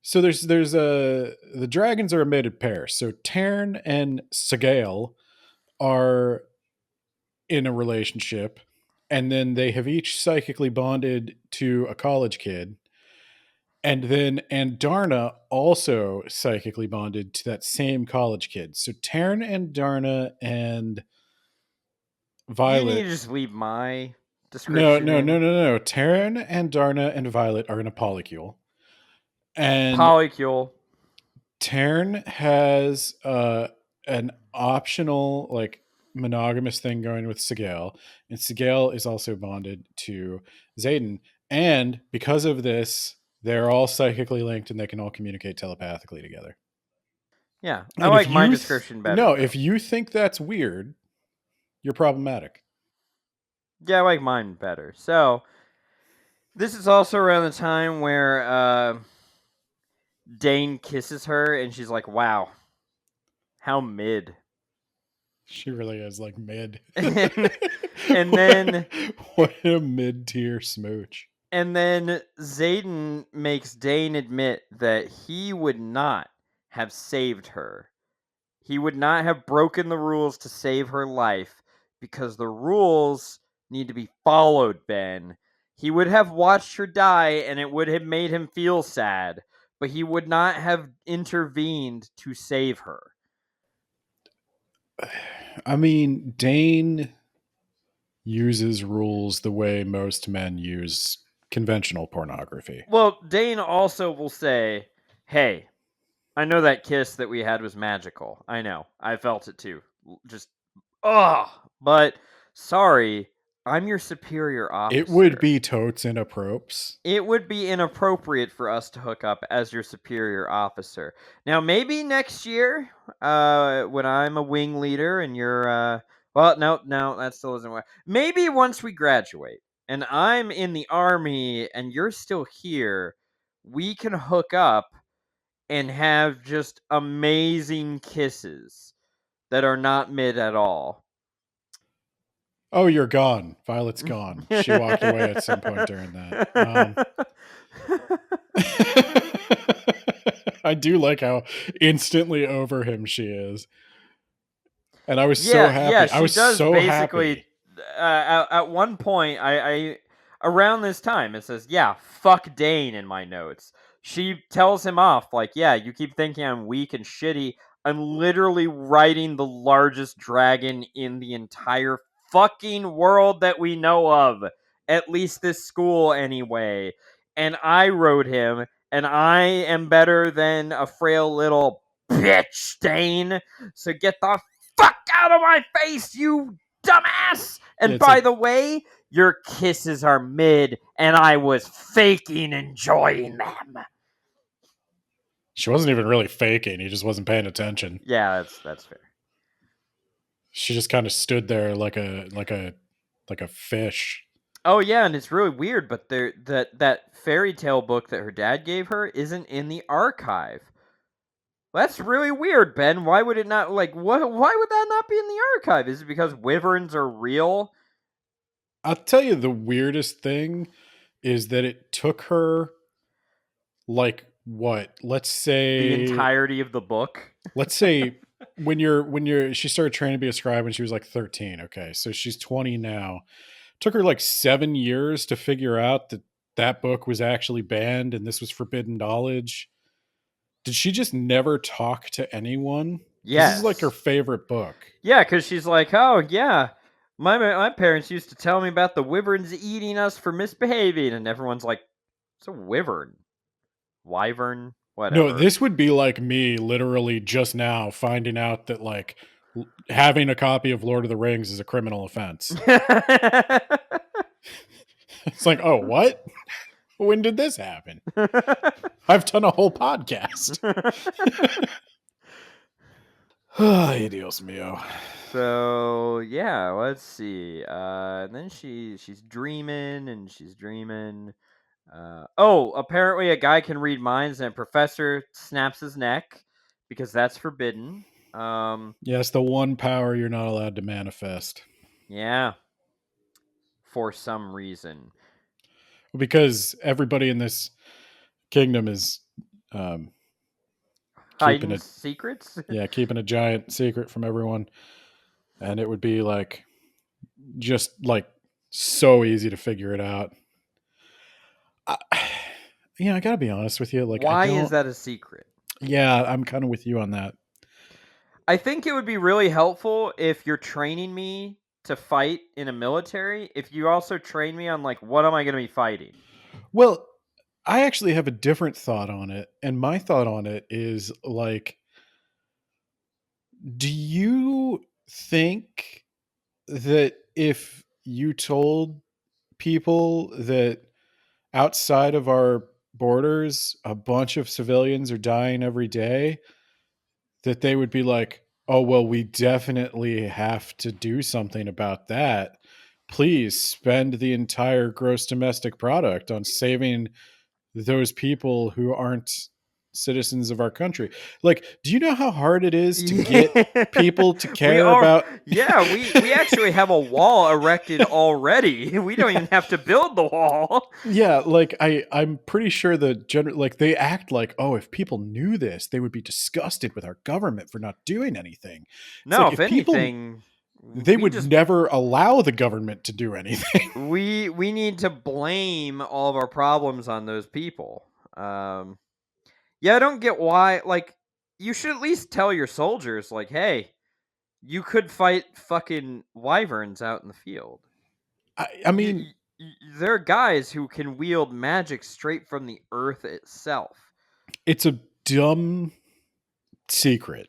so there's the dragons are a mated pair. So Tern and Sagael are in a relationship, and then they have each psychically bonded to a college kid. And then Andarna also psychically bonded to that same college kid. So Tern and Darna and
You need to
Violet.
just leave my
No,
description
no, no,
in.
no, no. Taryn and Darna and Violet are in a polycule. And
Polycule.
Taryn has an optional like monogamous thing going with Sigale, and Sigale is also bonded to Zayden. And because of this, they're all psychically linked and they can all communicate telepathically together.
Yeah, I
And if
like my
you
description better
no,
though.
if you think that's weird, you're problematic.
Yeah, I like mine better. So this is also around the time where Dane kisses her and she's like, "Wow, how mid."
She really is like mid.
and, and then
What a mid-tier smooch.
And then Zayden makes Dane admit that he would not have saved her. He would not have broken the rules to save her life because the rules need to be followed, Ben. He would have watched her die and it would have made him feel sad, but he would not have intervened to save her.
I mean, Dane uses rules the way most men use conventional pornography.
Well, Dane also will say, "Hey, I know that kiss that we had was magical. I know. I felt it too. Just but sorry, I'm your superior
It would
officer.
be totes inappropriate.
It would be inappropriate for us to hook up as your superior officer. Now, maybe next year, when I'm a wing leader and you're, well, no, that still doesn't work. Maybe once we graduate and I'm in the army and you're still here, we can hook up and have just amazing kisses that are not mid at all.
Oh, you're gone. Violet's gone. She walked away at some point during that. I do like how instantly over him she is. And I was so
Yeah,
happy. I
she
was
does
so
basically.
happy.
At one point, I around this time it says, "Yeah, fuck Dane" in my notes. She tells him off like, "Yeah, you keep thinking I'm weak and shitty. I'm literally riding the largest dragon in the entire fucking world that we know of. At least this school, anyway. And I rode him, and I am better than a frail little bitch, Dane. So get the fuck out of my face, you dumbass!
Yeah,
And
it's
by
like
the way, your kisses are mid, and I was faking enjoying them."
she wasn't even really faking. He just wasn't paying attention.
Yeah, that's fair.
She just kind of stood there like a fish.
Oh yeah, and it's really weird, but that fairy tale book that her dad gave her isn't in the archive. That's really weird, Ben. Why would it not why would that not be in the archive? Is it because wyverns are real?
I'll tell you the weirdest thing is that it took her like what?
The entirety of the book?
Let's say when you're she started training to be a scribe when she was like 13. Okay. So she's 20 now. Took her like 7 years to figure out that that book was actually banned and this was forbidden knowledge. Did she just never talk to anyone? Because this is like her
Yes.
favorite book.
Yeah, because she's like, oh yeah, my parents used to tell me about the wyverns eating us for misbehaving, and everyone's like, it's a wyvern, wyvern,
No,
whatever.
this would be like me literally just now finding out that like having a copy of Lord of the Rings is a criminal offense. It's like, oh, what? When did this happen? I've done a whole podcast. Ay, Dios mío.
So yeah, let's see. And then she's dreaming and she's dreaming. Oh, apparently a guy can read minds, and a professor snaps his neck because that's forbidden.
Yes, the one power you're not allowed to manifest.
Yeah, for some reason.
Because everybody in this kingdom is um, keeping
Hiding
it,
secrets?
yeah, keeping a giant secret from everyone. And it would be like, just like so easy to figure it out. I, I gotta be honest with you. Like, I
Why is
don't,
that a secret?
yeah, I'm kind of with you on that.
I think it would be really helpful if you're training me to fight in a military, if you also train me on like what am I going to be fighting?
Well, I actually have a different thought on it. And my thought on it is like, do you think that if you told people that outside of our borders, a bunch of civilians are dying every day, that they would be like, oh, well, we definitely have to do something about that. Please spend the entire gross domestic product on saving those people who aren't citizens of our country. Like, do you know how hard it is to get people to
we
care
are
about?
Yeah, we actually have a wall erected already. We don't even have to build the wall.
Yeah, like I'm pretty sure the general, like, they act like, oh, if people knew this, they would be disgusted with our government for not doing anything. It's
No,
like
if
if people,
anything,
they
we
would
just
never allow the government to do anything.
we need to blame all of our problems on those people. Yeah, I don't get why. Like, you should at least tell your soldiers, like, hey, you could fight fucking wyverns out in the field.
I mean,
There are guys who can wield magic straight from the earth itself.
it's a dumb secret,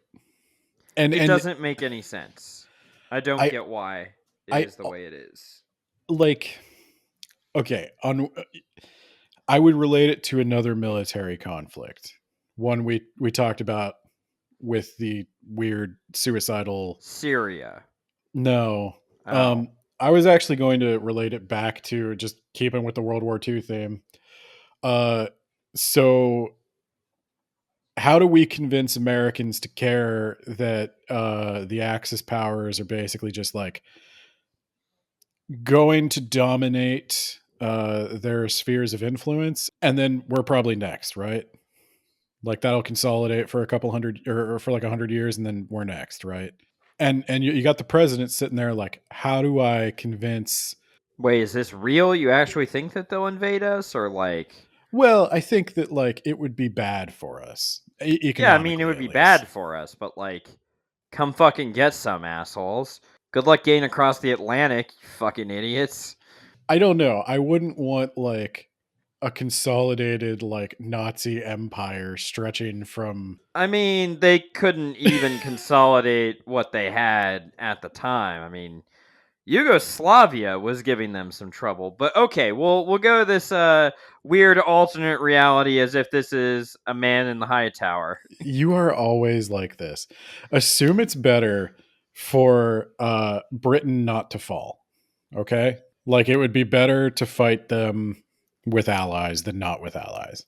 It
and
doesn't make any sense. I don't
I
get why it
I
is the way it is.
like, okay, on I would relate it to another military conflict. One we talked about with the weird suicidal.
Syria.
No.
Oh.
I was actually going to relate it back to just keeping with the World War II theme. Uh so how do we convince Americans to care that the Axis powers are basically just like going to dominate their spheres of influence, and then we're probably next, right? Like that'll consolidate for a couple hundred or for like 100 years, and then we're next, right? And you got the president sitting there like, how do I convince?
Wait, is this real? You actually think that they'll invade us, or like?
Well, I think that like it would be bad for us
Yeah, I mean it
economically,
would
at
be
least.
bad for us, but like, come fucking get some assholes. Good luck getting across the Atlantic, you fucking idiots.
I don't know. I wouldn't want like a consolidated like Nazi empire stretching from.
I mean, they couldn't even consolidate what they had at the time. I mean, Yugoslavia was giving them some trouble. But okay, we'll go this weird alternate reality as if this is a man in the high tower.
You are always like this. Assume it's better for Britain not to fall. Okay? Like it would be better to fight them with allies than not with allies.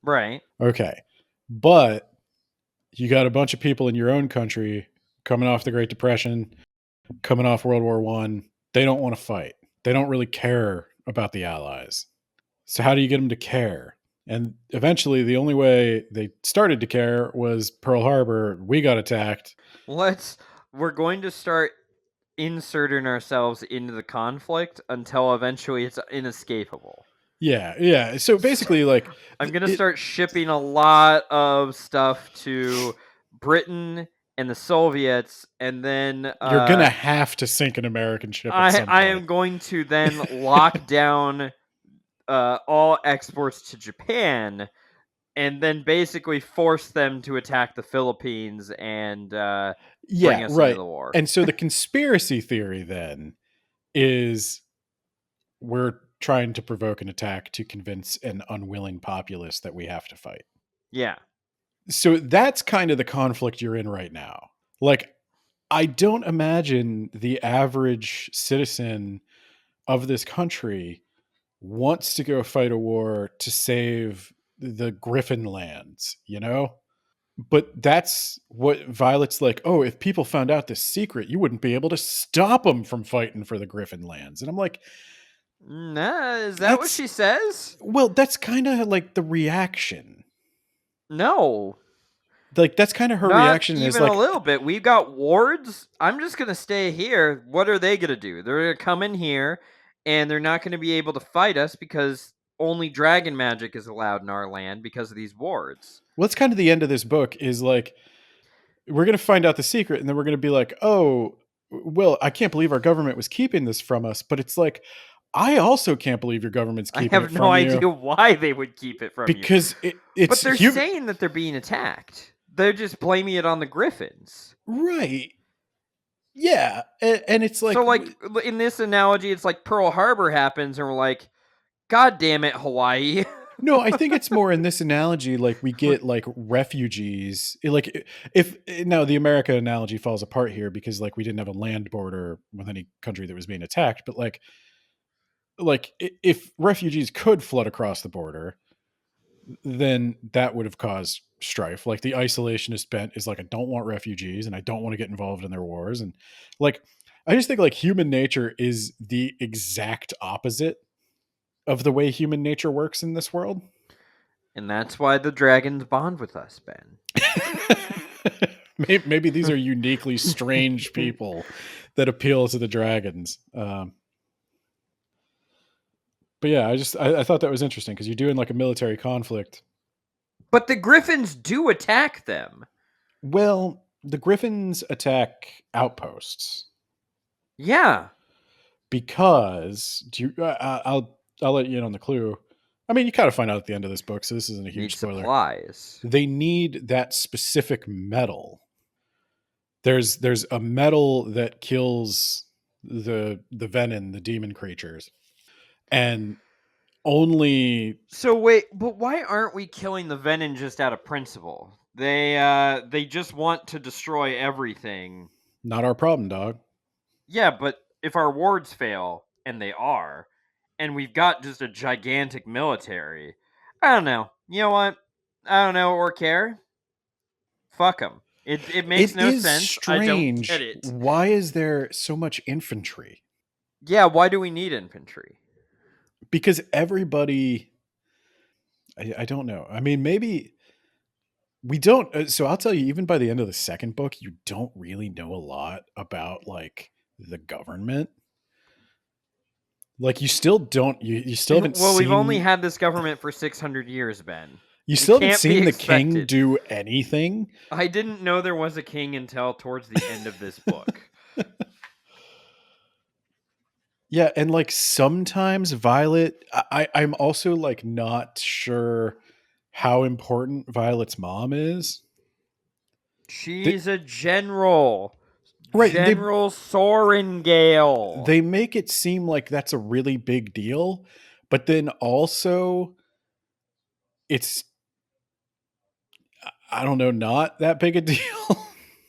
Right.
Okay. But you got a bunch of people in your own country coming off the Great Depression, coming off World War One. They don't want to fight. They don't really care about the allies. So how do you get them to care? And eventually, the only way they started to care was Pearl Harbor. We got attacked.
We're going to start inserting ourselves into the conflict until eventually it's inescapable.
Yeah, yeah. So basically, like,
I'm going to start shipping a lot of stuff to Britain and the Soviets, and then
you're gonna have to sink an American ship at some
I
point.
am going to then lock down all exports to Japan, and then basically force them to attack the Philippines and bring
Yeah,
us into
right.
the war.
And so the conspiracy theory then is we're trying to provoke an attack to convince an unwilling populace that we have to fight.
Yeah.
So that's kind of the conflict you're in right now. Like, I don't imagine the average citizen of this country wants to go fight a war to save the Griffin lands, you know? But that's what Violet's like, oh, if people found out this secret, you wouldn't be able to stop them from fighting for the Griffin lands. And I'm like,
Nah, is that what
that's,
she says?
well, that's kind of like the reaction.
No.
Like, that's kind of her
Not
reaction is
even a
like,
little bit. We've got wards. I'm just going to stay here. What are they going to do? They're going to come in here and they're not going to be able to fight us because only dragon magic is allowed in our land because of these wards.
well, that's kind of the end of this book is like, we're going to find out the secret and then we're going to be like, oh, well, I can't believe our government was keeping this from us. But it's like, I also can't believe your government's
I
keeping it
have no
from you
idea why they would keep it from you.
because
But
it's
they're
human.
saying that they're being attacked. They're just blaming it on the Griffins.
Right. Yeah. And it's like,
So, like, in this analogy, it's like Pearl Harbor happens and we're like, God damn it, Hawaii.
no, I think it's more in this analogy, like we get like refugees. Like if now the America analogy falls apart here because like we didn't have a land border with any country that was being attacked, but like if refugees could flood across the border, then that would have caused strife. Like the isolationist bent is like, I don't want refugees and I don't want to get involved in their wars. And like, I just think like human nature is the exact opposite of the way human nature works in this world.
And that's why the dragons bond with us, Ben.
Maybe these are uniquely strange people that appeal to the dragons. But yeah, I thought that was interesting because you're doing like a military conflict.
But the Griffins do attack them.
Well, the Griffins attack outposts
Yeah.
because I'll let you in on the clue. I mean, you kind of find out at the end of this book, so this isn't a huge
Need
spoiler.
supplies.
They need that specific metal. There's a metal that kills the venom, the demon creatures, and only.
So wait, but why aren't we killing the Venom just out of principle? They just want to destroy everything.
Not our problem, dog.
Yeah, but if our wards fail, and they are, and we've got just a gigantic military, I don't know. You know what? I don't know or care. Fuck them. It makes
It
no
is
sense.
strange.
I don't get it.
Why is there so much infantry?
Yeah, why do we need infantry?
Because everybody, I don't know. I mean, maybe we don't. So I'll tell you, even by the end of the second book, you don't really know a lot about like the government. Like you still don't. You still haven't
Well, we've only
seen.
had this government for 600 years, Ben.
You
We
still haven't
can't be
seen the king
expected.
do anything.
I didn't know there was a king until towards the end of this book.
Yeah, and like sometimes Violet, I'm also like not sure how important Violet's mom is. They,
She's a general.
right,
General Sorengale.
they make it seem like that's a really big deal, but then also it's I don't know, not that big a deal.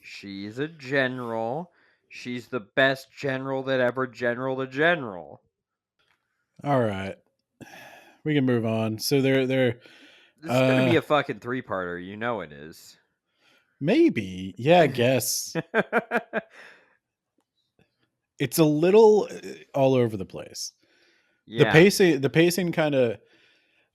She's a general. She's the best general that ever generaled a general.
All right, we can move on. So they're
This is gonna
uh
be a fucking three-parter. You know it is.
maybe yeah, I guess it's a little all over the place.
Yeah.
The pacing kind of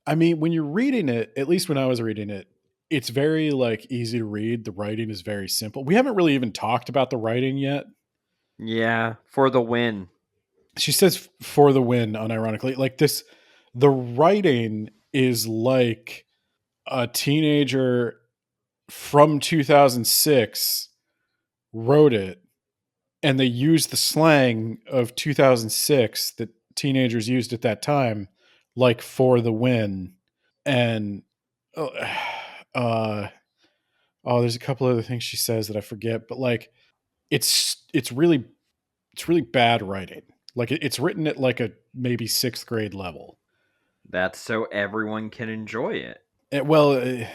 I mean, when you're reading it, at least when I was reading it, it's very like easy to read. The writing is very simple. We haven't really even talked about the writing yet.
Yeah. For the win.
She says for the win, unironically. Like this the writing is like a teenager from 2006 wrote it and they used the slang of 2006 that teenagers used at that time like for the win and uh, uh oh there's a couple other things she says that I forget but like it's really bad writing like it's written at like a maybe 6th grade level.
That's so everyone can enjoy it.
Well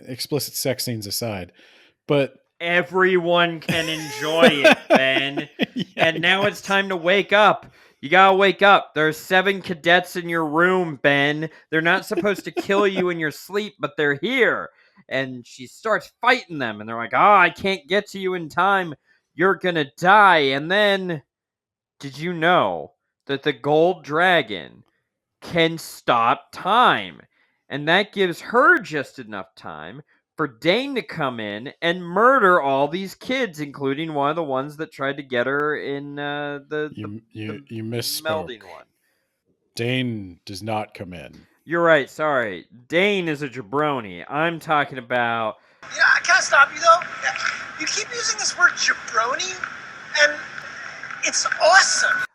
explicit sex scenes aside but
Everyone can enjoy it, Ben.
yeah,
And now it's time to wake up. You gotta wake up. There's 7 cadets in your room, Ben. They're not supposed to kill you in your sleep, but they're here. And she starts fighting them, and they're like, "Oh, I can't get to you in time. You're gonna die." And then, did you know that the gold dragon can stop time? And that gives her just enough time for Dane to come in and murder all these kids, including one of the ones that tried to get her in the
you misspoke.
melding one.
Dane does not come in.
You're right. Sorry, Dane is a jabroni. I'm talking about.
Yeah, I can't stop you though. You keep using this word jabroni, and it's awesome.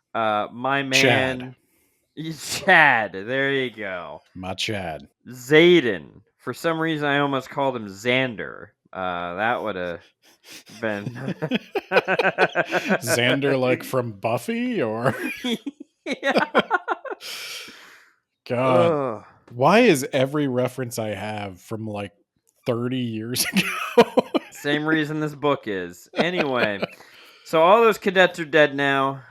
My man, Chad. There you go.
My Chad.
Zayden. For some reason, I almost called him Xander. That would have been
Xander, like from Buffy, or
yeah.
God,
Ugh.
why is every reference I have from like 30 years ago?
Same reason this book is. Anyway, so all those cadets are dead now.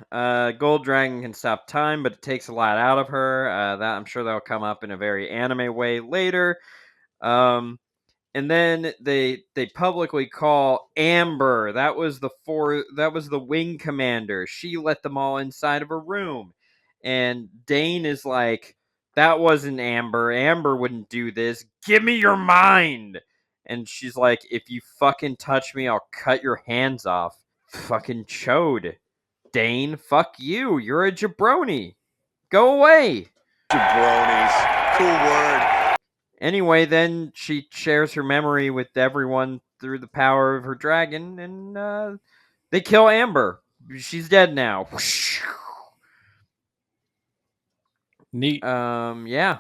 Gold Dragon can stop time, but it takes a lot out of her. That I'm sure that'll come up in a very anime way later. And then they publicly call Amber. That was the wing commander. She let them all inside of her room. And Dane is like, "That wasn't Amber. Amber wouldn't do this. Give me your mind." And she's like, "If you fucking touch me, I'll cut your hands off." Fucking chode. Dane, fuck you. You're a jabroni. Go away.
Jabronis. Cool word.
Anyway, then she shares her memory with everyone through the power of her dragon, and they kill Amber. She's dead now.
Neat.
Yeah.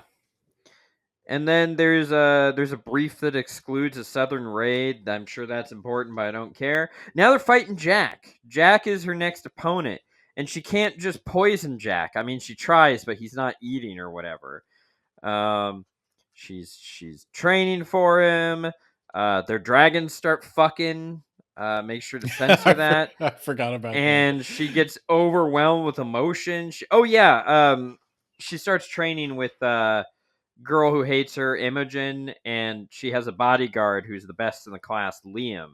And then there's a brief that excludes a southern raid. I'm sure that's important, but I don't care. Now they're fighting Jack. Jack is her next opponent, and she can't just poison Jack. I mean, she tries, but he's not eating or whatever. Um, she's training for him. Their dragons start fucking. Make sure to censor that.
I forgot about
And she gets overwhelmed with emotion. She starts training with girl who hates her, Imogen, and she has a bodyguard who's the best in the class, Liam.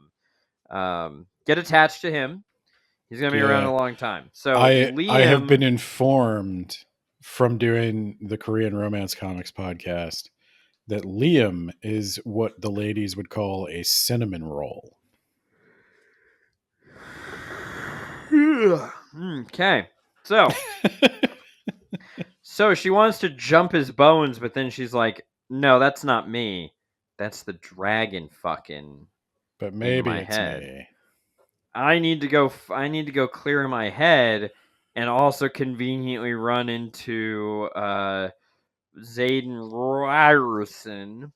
Get attached to him. He's gonna be around
Yeah.
a long time. So
I have been
Liam,
informed from doing the Korean romance comics podcast that Liam is what the ladies would call a cinnamon roll.
Okay. So she wants to jump his bones, but then she's like, "No, that's not me. That's the dragon fucking
But
in
maybe
my
it's
head.
me.
I need to go. I need to go clear my head, and also conveniently run into Zayden Ryerson,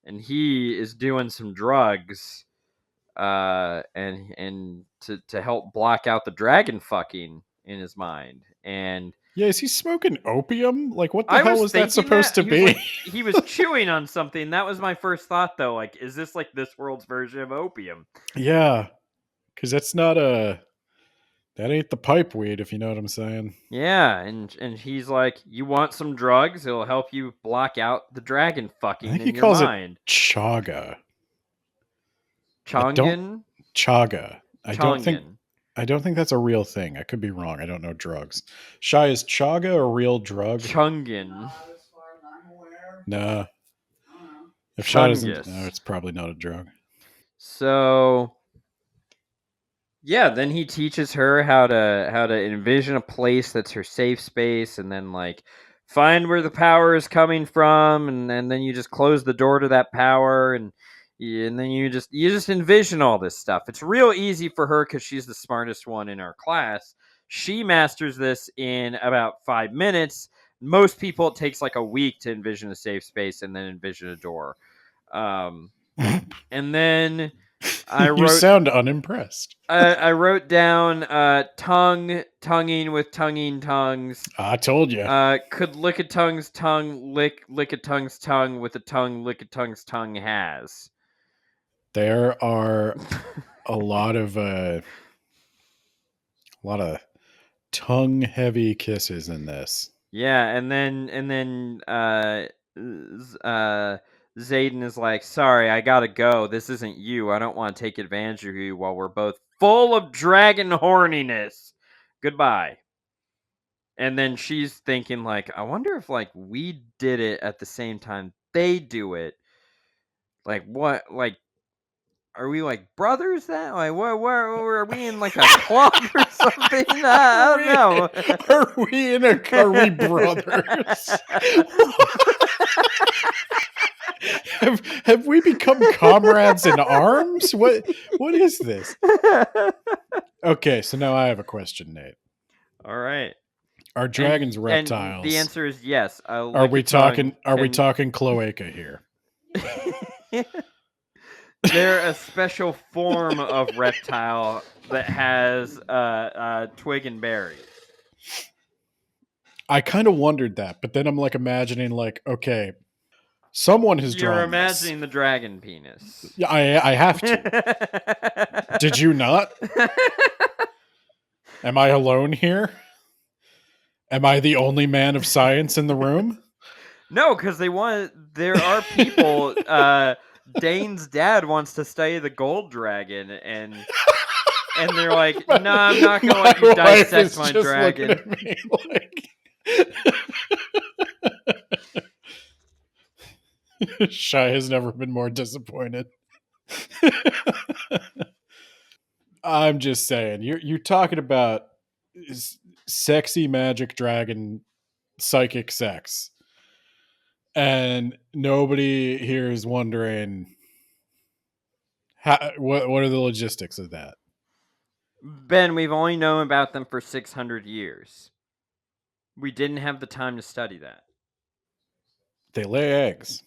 and he is doing some drugs, and to help block out the dragon fucking in his mind. And
Yeah, is he smoking opium? Like, what the
I
hell
was
was that
thinking
supposed
that
to
he was
be?
like he was chewing on something. That was my first thought, though. Like, is this like this world's version of opium?
Yeah, because that's not that ain't the pipe weed, if you know what I'm saying.
Yeah, and he's like, you want some drugs? It'll help you block out the dragon
I
fucking
think he
in your
calls it
mind.
chaga. I don't
Chongan,
chaga.
Chongan,
I don't think that's a real thing. I could be wrong. I don't know drugs. Shy, is chaga a real drug?
Chungan,
Nah. If Shy doesn't know,
Chungus.
it's probably not a drug.
So yeah, then he teaches her how to envision a place that's her safe space, and then like find where the power is coming from, and then you just close the door to that power, and then you just envision all this stuff. It's real easy for her because she's the smartest one in our class. She masters this in about 5 minutes. Most people, it takes like a week to envision a safe space and then envision a door. Um, and then I
You
wrote
sound unimpressed.
I wrote down tonguing with tonguing tongues.
I told you.
Could lick a tongue's tongue, lick a tongue's tongue with a tongue, lick a tongue's tongue has.
There are a lot of tongue heavy kisses in this.
Yeah, and then Zayden is like, sorry, I gotta go. This isn't you. I don't want to take advantage of you while we're both full of dragon horniness. Goodbye. And then she's thinking like, I wonder if like we did it at the same time they do it. Like what? Like are we like brothers? That like where are we in like a club or something? I don't know.
Are we brothers? have we become comrades in arms? What is this? Okay, so now I have a question, Nate.
All right.
Are dragons
And
reptiles?
the answer is yes.
Are we talking cloaca here?
They're a special form of reptile that has twig and berry.
I kind of wondered that, but then I'm like imagining like, okay, someone has
You're
drawn
imagining the dragon penis.
this. Yeah, I have to. Did you not? Am I alone here? Am I the only man of science in the room?
No, because there are people. Dane's dad wants to study the gold dragon, and they're like, "No, I'm not gonna let you dissect my dragon."
Shy has never been more disappointed. I'm just saying, you're talking about sexy magic dragon psychic sex, and nobody here is wondering what are the logistics of that.
Ben, we've only known about them for 600 years. We didn't have the time to study that.
They lay eggs.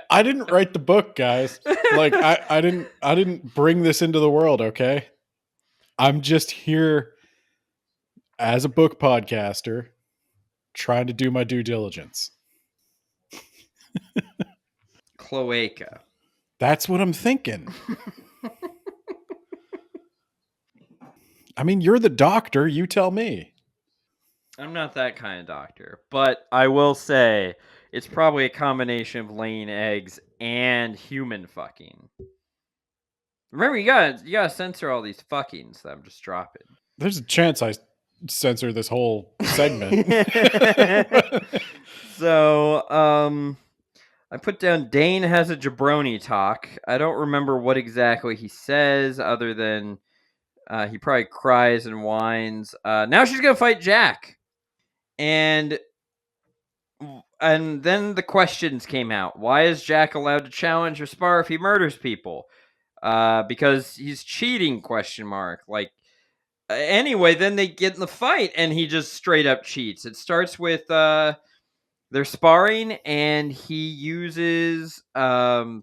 I didn't write the book, guys. Like I didn't bring this into the world, okay? I'm just here as a book podcaster trying to do my due diligence.
Cloaca.
That's what I'm thinking. I mean, you're the doctor, you tell me.
I'm not that kind of doctor, but I will say it's probably a combination of laying eggs and human fucking. Remember, you gotta censor all these fuckings that I'm just dropping.
There's a chance I censor this whole segment.
So, I put down Dane has a jabroni talk. I don't remember what exactly he says, other than he probably cries and whines. Now she's gonna fight Jack, and then the questions came out. Why is Jack allowed to challenge or spar if he murders people? Because he's cheating? Question mark. Like, anyway, then they get in the fight, and he just straight up cheats. It starts with they're sparring, and he uses a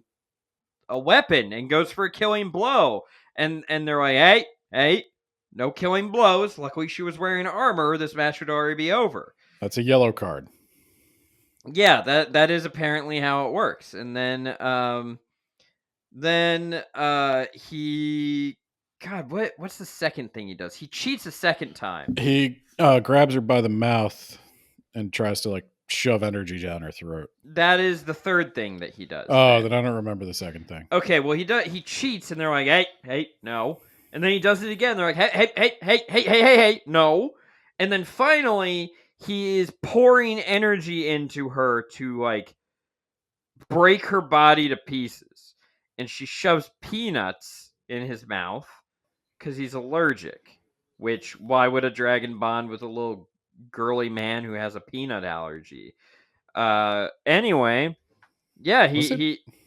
weapon and goes for a killing blow, and they're like, hey, no killing blows. Luckily, she was wearing armor. This match would already be over.
That's a yellow card.
Yeah, that is apparently how it works. And then he, God, what's the second thing he does? He cheats a second time.
He grabs her by the mouth and tries to like shove energy down her throat.
That is the third thing that he does.
Oh, then I don't remember the second thing.
Okay, well, he cheats, and they're like, hey, no. And then he does it again. They're like, hey, no. And then finally, he is pouring energy into her to like break her body to pieces, and she shoves peanuts in his mouth because he's allergic. Which, why would a dragon bond with a little girly man who has a peanut allergy? Anyway, yeah,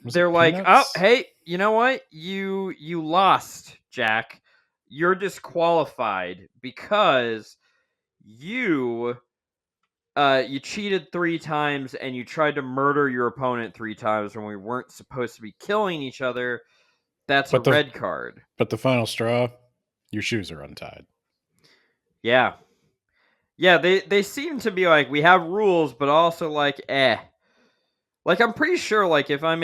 they're like,
peanuts?
oh, hey, you know what? You lost, Jack. You're disqualified because you cheated 3 times, and you tried to murder your opponent 3 times when we weren't supposed to be killing each other. That's a red card.
But the final straw, your shoes are untied.
Yeah. Yeah, they seem to be like, we have rules, but also like, Like, I'm pretty sure, like, if I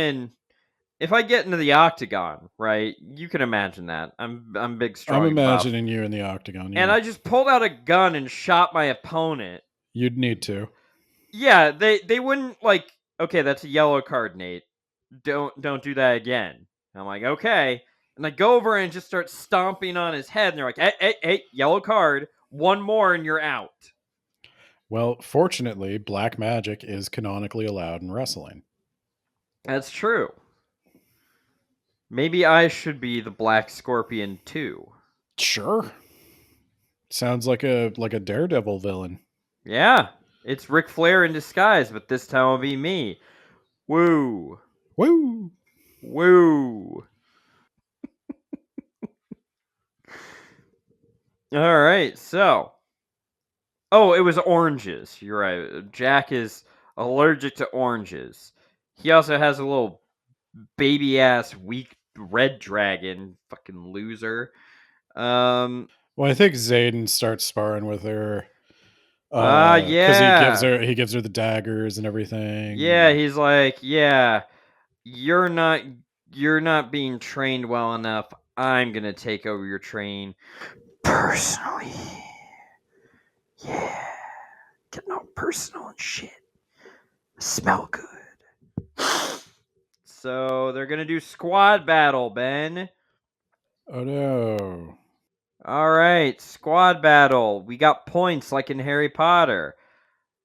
get into the octagon, right? You can imagine that. I'm big, strong,
I'm
and buff.
imagining you in the octagon.
And I just pulled out a gun and shot my opponent.
You'd need to.
Yeah, they wouldn't like. Okay, that's a yellow card, Nate. Don't do that again. I'm like, okay, and I go over and just start stomping on his head, and they're like, hey, yellow card, one more and you're out.
Well, fortunately, black magic is canonically allowed in wrestling.
That's true. Maybe I should be the Black Scorpion too.
Sure. Sounds like a Daredevil villain.
Yeah, it's Ric Flair in disguise, but this time it'll be me. Woo.
Woo!
Woo. All right, so. Oh, it was oranges. You're right. Jack is allergic to oranges. He also has a little baby ass weak red dragon. Fucking loser.
Well, I think Zayden starts sparring with her.
Yeah.
Because he gives her the daggers and everything.
Yeah, he's like, yeah, you're not being trained well enough. I'm gonna take over your train personally. Yeah, getting all personal and shit. Smell good. So they're gonna do squad battle, Ben.
Oh no.
All right, squad battle. We got points like in Harry Potter.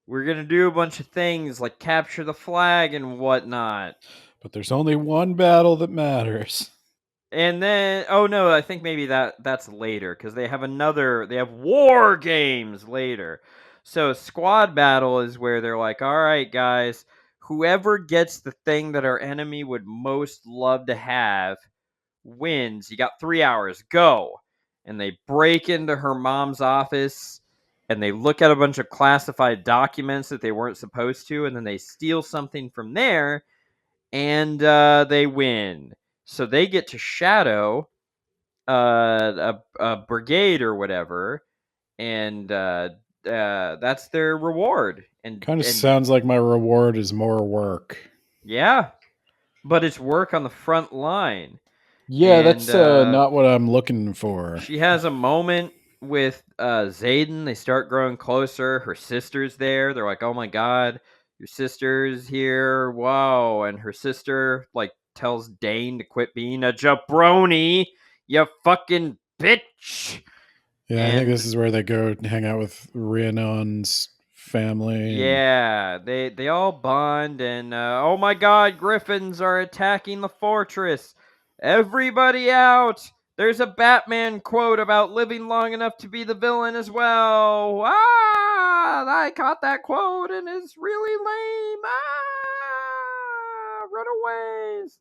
We're gonna do a bunch of things like capture the flag and whatnot.
But there's only one battle that matters.
And then, oh no, I think maybe that's later because they have war games later. So squad battle is where they're like, all right, guys, whoever gets the thing that our enemy would most love to have wins. You got 3 hours, go. And they break into her mom's office, and they look at a bunch of classified documents that they weren't supposed to, and then they steal something from there, and they win. So they get to shadow a brigade or whatever, and that's their reward. And
Kind of sounds like my reward is more work.
Yeah, but it's work on the front line.
Yeah,
And,
that's not what I'm looking for.
She has a moment with Zayden. They start growing closer. Her sister's there. They're like, oh my god, your sister's here. Wow. And her sister, like, tells Dane to quit being a jabroni, you fucking bitch.
Yeah, I think
And
this is where they go hang out with Rhiannon's family.
yeah, they all bond, and oh my god, griffins are attacking the fortress. Everybody out! There's a Batman quote about living long enough to be the villain as well. Ah! I caught that quote and it's really lame. Ah! Runaways.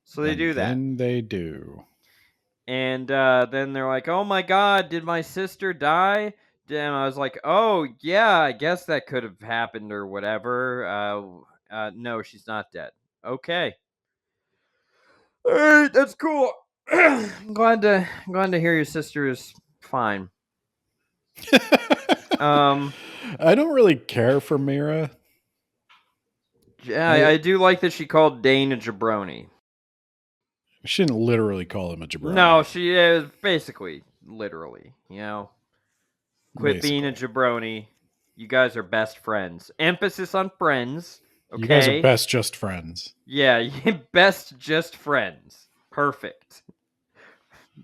So they
And
do that.
then they do.
And then they're like, oh my god, did my sister die? And I was like, oh, yeah, I guess that could have happened or whatever. No, she's not dead. Okay. All right, that's cool. I'm glad to hear your sister is fine.
I don't really care for Mira.
Yeah, I do like that she called Dane a jabroni.
She didn't literally call him a jabroni.
No, she is basically, literally, Quit being a
Basically.
jabroni. You guys are best friends. Emphasis on friends. Okay.
You guys are best just friends.
Yeah, best just friends. Perfect.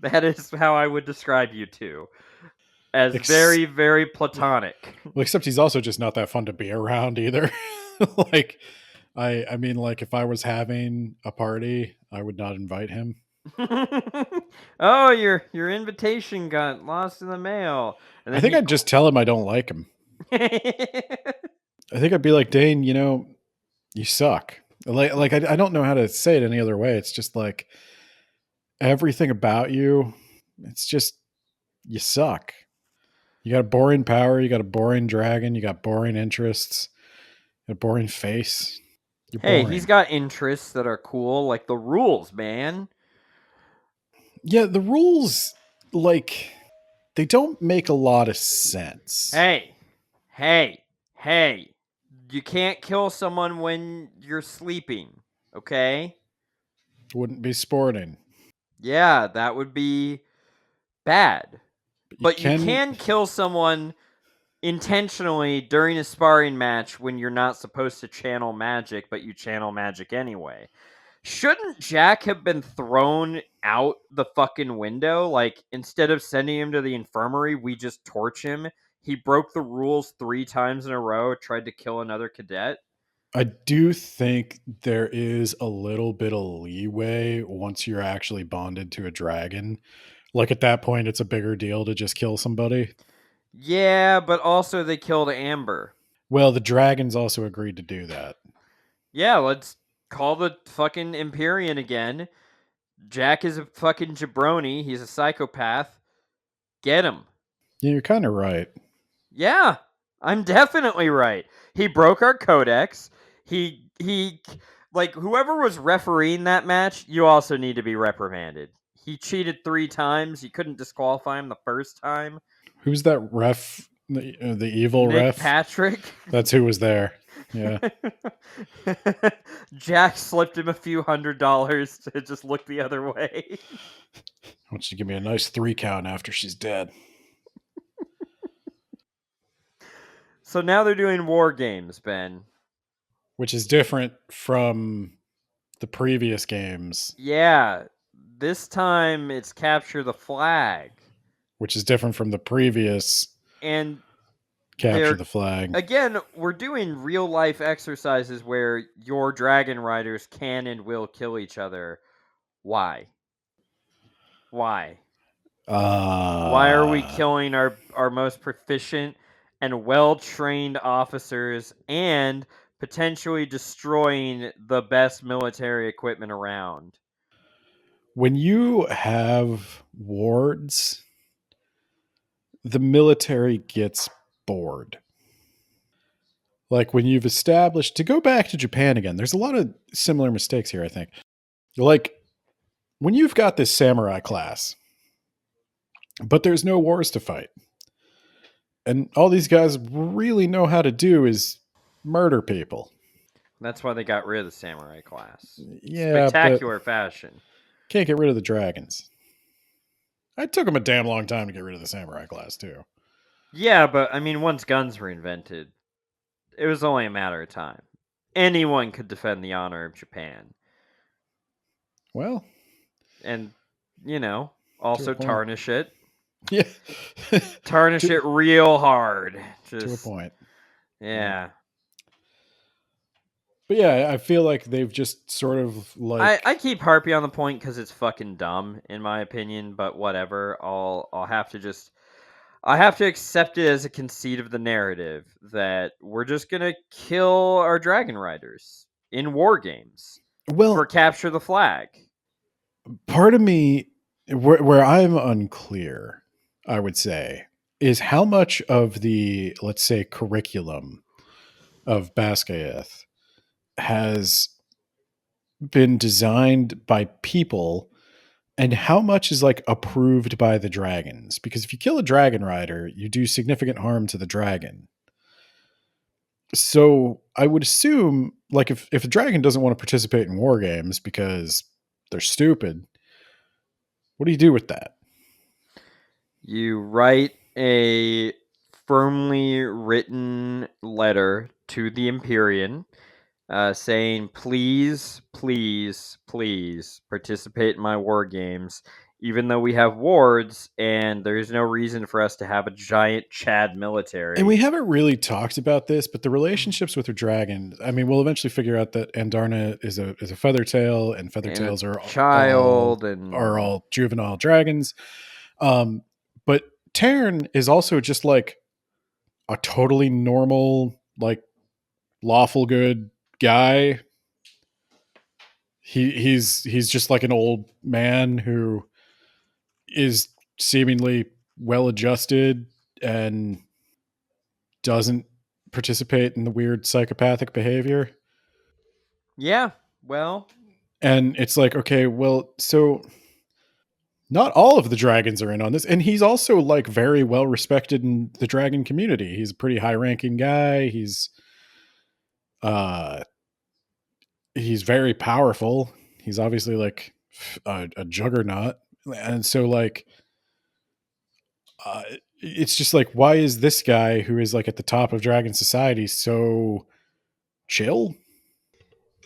That is how I would describe you two. As very, very platonic.
Well, except he's also just not that fun to be around either. Like, I mean, like if I was having a party, I would not invite him.
Oh, your invitation got lost in the mail. And
I think I'd just tell him I don't like him. I think I'd be like, Dane, you suck. Like I don't know how to say it any other way. It's just like everything about you, it's just you suck. You got a boring power, you got a boring dragon, you got boring interests, a boring face. You're boring.
He's got interests that are cool, like the rules, man.
Yeah, the rules, like, they don't make a lot of sense.
Hey. You can't kill someone when you're sleeping, okay?
Wouldn't be sporting.
Yeah, that would be bad. But you can kill someone intentionally during a sparring match when you're not supposed to channel magic, but you channel magic anyway. Shouldn't Jack have been thrown out the fucking window? Like, instead of sending him to the infirmary, we just torch him. He broke the rules 3 times in a row, tried to kill another cadet.
I do think there is a little bit of leeway once you're actually bonded to a dragon. Like at that point, it's a bigger deal to just kill somebody.
Yeah, but also they killed Amber.
Well, the dragons also agreed to do that.
Yeah, let's call the fucking Empyrean again. Jack is a fucking jabroni. He's a psychopath. Get him.
Yeah, you're kind of right.
Yeah, I'm definitely right. He broke our codex. He like whoever was refereeing that match, you also need to be reprimanded. He cheated 3 times. You couldn't disqualify him the first time.
Who's that ref? The evil
Nick
ref?
Patrick.
That's who was there. Yeah.
Jack slipped him a few $100 to just look the other way.
I want you to give me a nice 3 count after she's dead.
So now they're doing war games, Ben.
Which is different from the previous games.
Yeah. This time it's capture the flag.
Which is different from the previous
and
capture the flag.
Again, we're doing real life exercises where your dragon riders can and will kill each other. Why? Why are we killing our most proficient and well-trained officers and potentially destroying the best military equipment around?
When you have wards, the military gets bored. Like when you've established, to go back to Japan again, there's a lot of similar mistakes here, I think. Like when you've got this samurai class, but there's no wars to fight, and all these guys really know how to do is murder people.
That's why they got rid of the samurai class.
Yeah,
spectacular fashion.
Can't get rid of the dragons. It took them a damn long time to get rid of the samurai class, too.
Yeah, but I mean, once guns were invented, it was only a matter of time. Anyone could defend the honor of Japan.
Well,
and
to a
also
point.
tarnish it.
Yeah.
Tarnish it real hard.
To a
Just
point.
yeah.
But yeah, I feel like they've just sort of like
I keep harping on the point because it's fucking dumb in my opinion, but whatever. I'll have to just I have to accept it as a conceit of the narrative that we're just gonna kill our dragon riders in war games for
well,
capture the flag.
part of me where I'm unclear, I would say, is how much of the, let's say, curriculum of Bascaeth has been designed by people and how much is like approved by the dragons. Because if you kill a dragon rider, you do significant harm to the dragon. So I would assume, like, if a dragon doesn't want to participate in war games because they're stupid, what do you do with that?
You write a firmly written letter to the Empyrean saying, please, please, please participate in my war games, even though we have wards and there's no reason for us to have a giant Chad military.
And we haven't really talked about this, but the relationships with her dragon. I mean, we'll eventually figure out that Andarna is a feathertail, and feathertails
and a
are
child and
all juvenile dragons. But Taryn is also just like a totally normal, like lawful good guy. He's just like an old man who is seemingly well adjusted and doesn't participate in the weird psychopathic behavior.
yeah, well,
And it's like, okay, well, so not all of the dragons are in on this. And he's also like very well respected in the dragon community. He's a pretty high ranking guy. Uh he's very powerful. He's obviously like a juggernaut. And so like uh it's just like, why is this guy who is like at the top of dragon society so chill?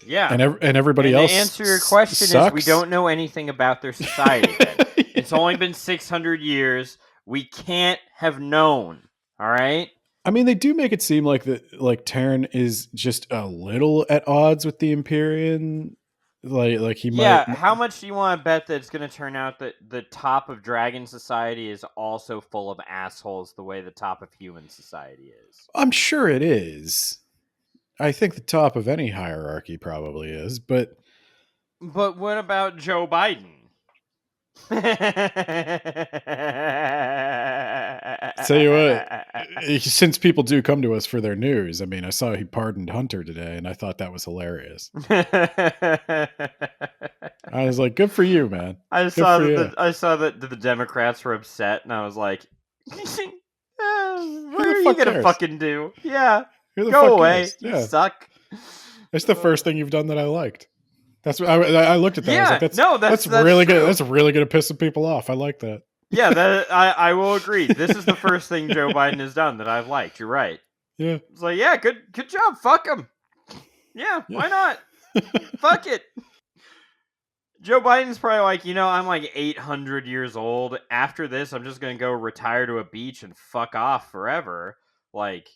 yeah.
And everybody
And the
else
answer to your question is we
sucks.
don't know anything about their society then. It's only been 600 years. We can't have known. All right?
I mean, they do make it seem like like Terran is just a little at odds with the Empyrean. Like he might.
Yeah, how much do you want to bet that it's going to turn out that the top of Dragon Society is also full of assholes the way the top of Human Society is?
I'm sure it is. I think the top of any hierarchy probably is, but
But what about Joe Biden?
tell you what, since people do come to us for their news, I mean, I saw he pardoned Hunter today, and I thought that was hilarious. I was like, "Good for you, man. Good for you."
I saw that the Democrats were upset, and I was like, "What
the
are you
fuck
gonna
cares?
fucking do? Yeah,
Who the
go
fuck
away.
cares?
You
Yeah,
suck."
it's the first thing you've done that I liked. That's what I looked at that. I was
Yeah,
like, that's
no,
that's
that's
really
true.
good. That's really good at pissing people off. I like that.
Yeah, that I will agree. This is the first thing Joe Biden has done that I've liked. You're right.
Yeah.
It's like, yeah, good job. Fuck him. Yeah, why not? Fuck it. Joe Biden's probably like, I'm like 800 years old. After this, I'm just gonna go retire to a beach and fuck off forever. Like,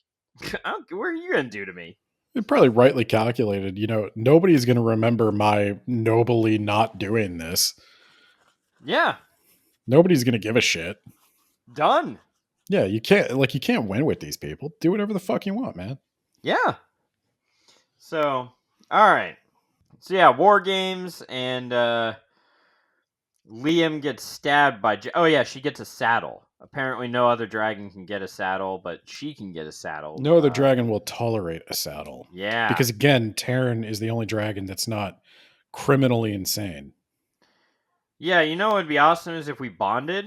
what are you gonna do to me?
It probably rightly calculated. Nobody's going to remember my nobly not doing this.
Yeah,
Nobody's going to give a shit.
done.
Yeah, you can't win with these people. Do whatever the fuck you want, man.
Yeah. So, all right. So yeah, war games and Liam gets stabbed by. Oh yeah, she gets a saddle. Apparently, no other dragon can get a saddle, but she can get a saddle.
No other dragon will tolerate a saddle.
Yeah,
Because again, Terran is the only dragon that's not criminally insane.
yeah. What would be awesome is if we bonded,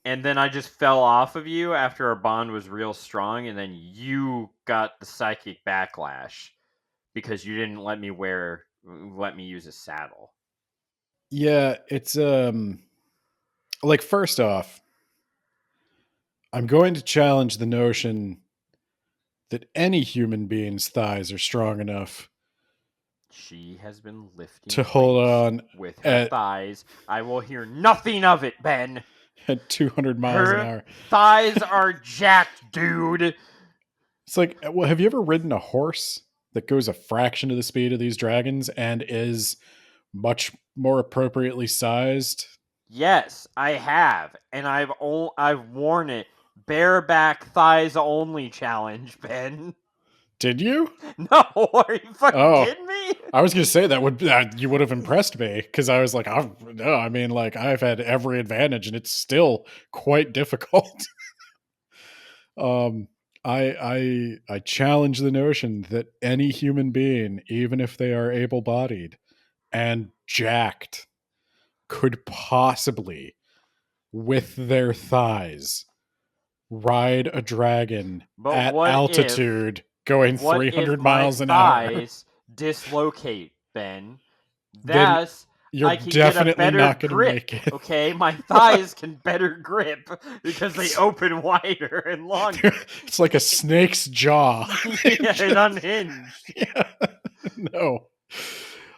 and then I just fell off of you after our bond was real strong, and then you got the psychic backlash because you didn't let me use a saddle.
Yeah, it's like, first off, I'm going to challenge the notion that any human being's thighs are strong enough
She has been lifting
to hold
weights
on
with her thighs. I will hear nothing of it, Ben.
at 200 miles an
Her
hour.
thighs are jacked, dude.
It's like, well, have you ever ridden a horse that goes a fraction of the speed of these dragons and is much more appropriately sized?
Yes, I have, and I've worn it. Bareback thighs only challenge, Ben.
Did you?
No, are you fucking
Oh,
kidding me?
I was gonna say you would have impressed me because I was like, no, I mean, like I've had every advantage and it's still quite difficult. um, I challenge the notion that any human being, even if they are able-bodied and jacked, could possibly, with their thighs, ride a dragon
But
at altitude going
what if
300
my
miles an hour.
thighs dislocate, Ben?
Then
Thus,
you're
I can get a
definitely
better
not going to
grip.
make it.
Okay, my thighs can better grip because they open wider and longer.
It's like a snake's jaw.
Yeah, it's unhinged.
Yeah. No.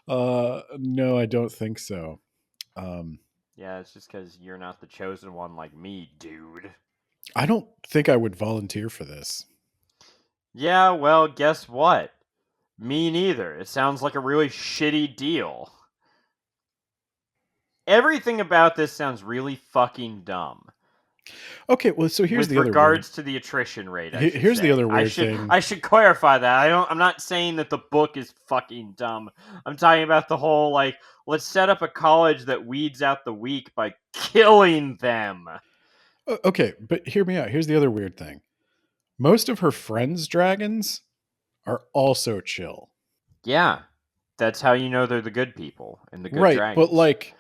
No, I don't think so.
Yeah, it's just because you're not the chosen one like me, dude.
I don't think I would volunteer for this.
Yeah, well, guess what? Me neither. It sounds like a really shitty deal. Everything about this sounds really fucking dumb.
Okay, well, so here's
With
the other
regards to the attrition rate, I should
here's
say.
the other weird thing.
I should clarify that. I'm not saying that the book is fucking dumb. I'm talking about the whole like let's set up a college that weeds out the weak by killing them.
Okay, but hear me out. Here's the other weird thing. Most of her friends' dragons are also chill.
Yeah. That's how you know they're the good people and the good
Right,
dragons.
but like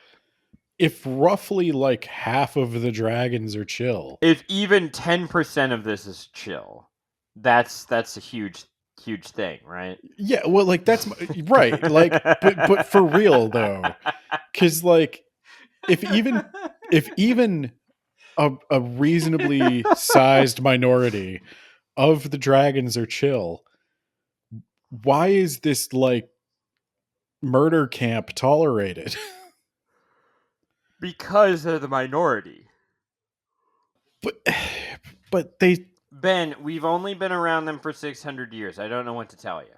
if roughly like half of the dragons are chill.
If even 10% of this is chill, that's a huge thing, right?
Yeah, well, like that's right. Like, but for real though, because like if even a reasonably sized minority of the dragons are chill, why is this like murder camp tolerated?
Because they're the minority.
But they
Ben, we've only been around them for 600 years. I don't know what to tell you.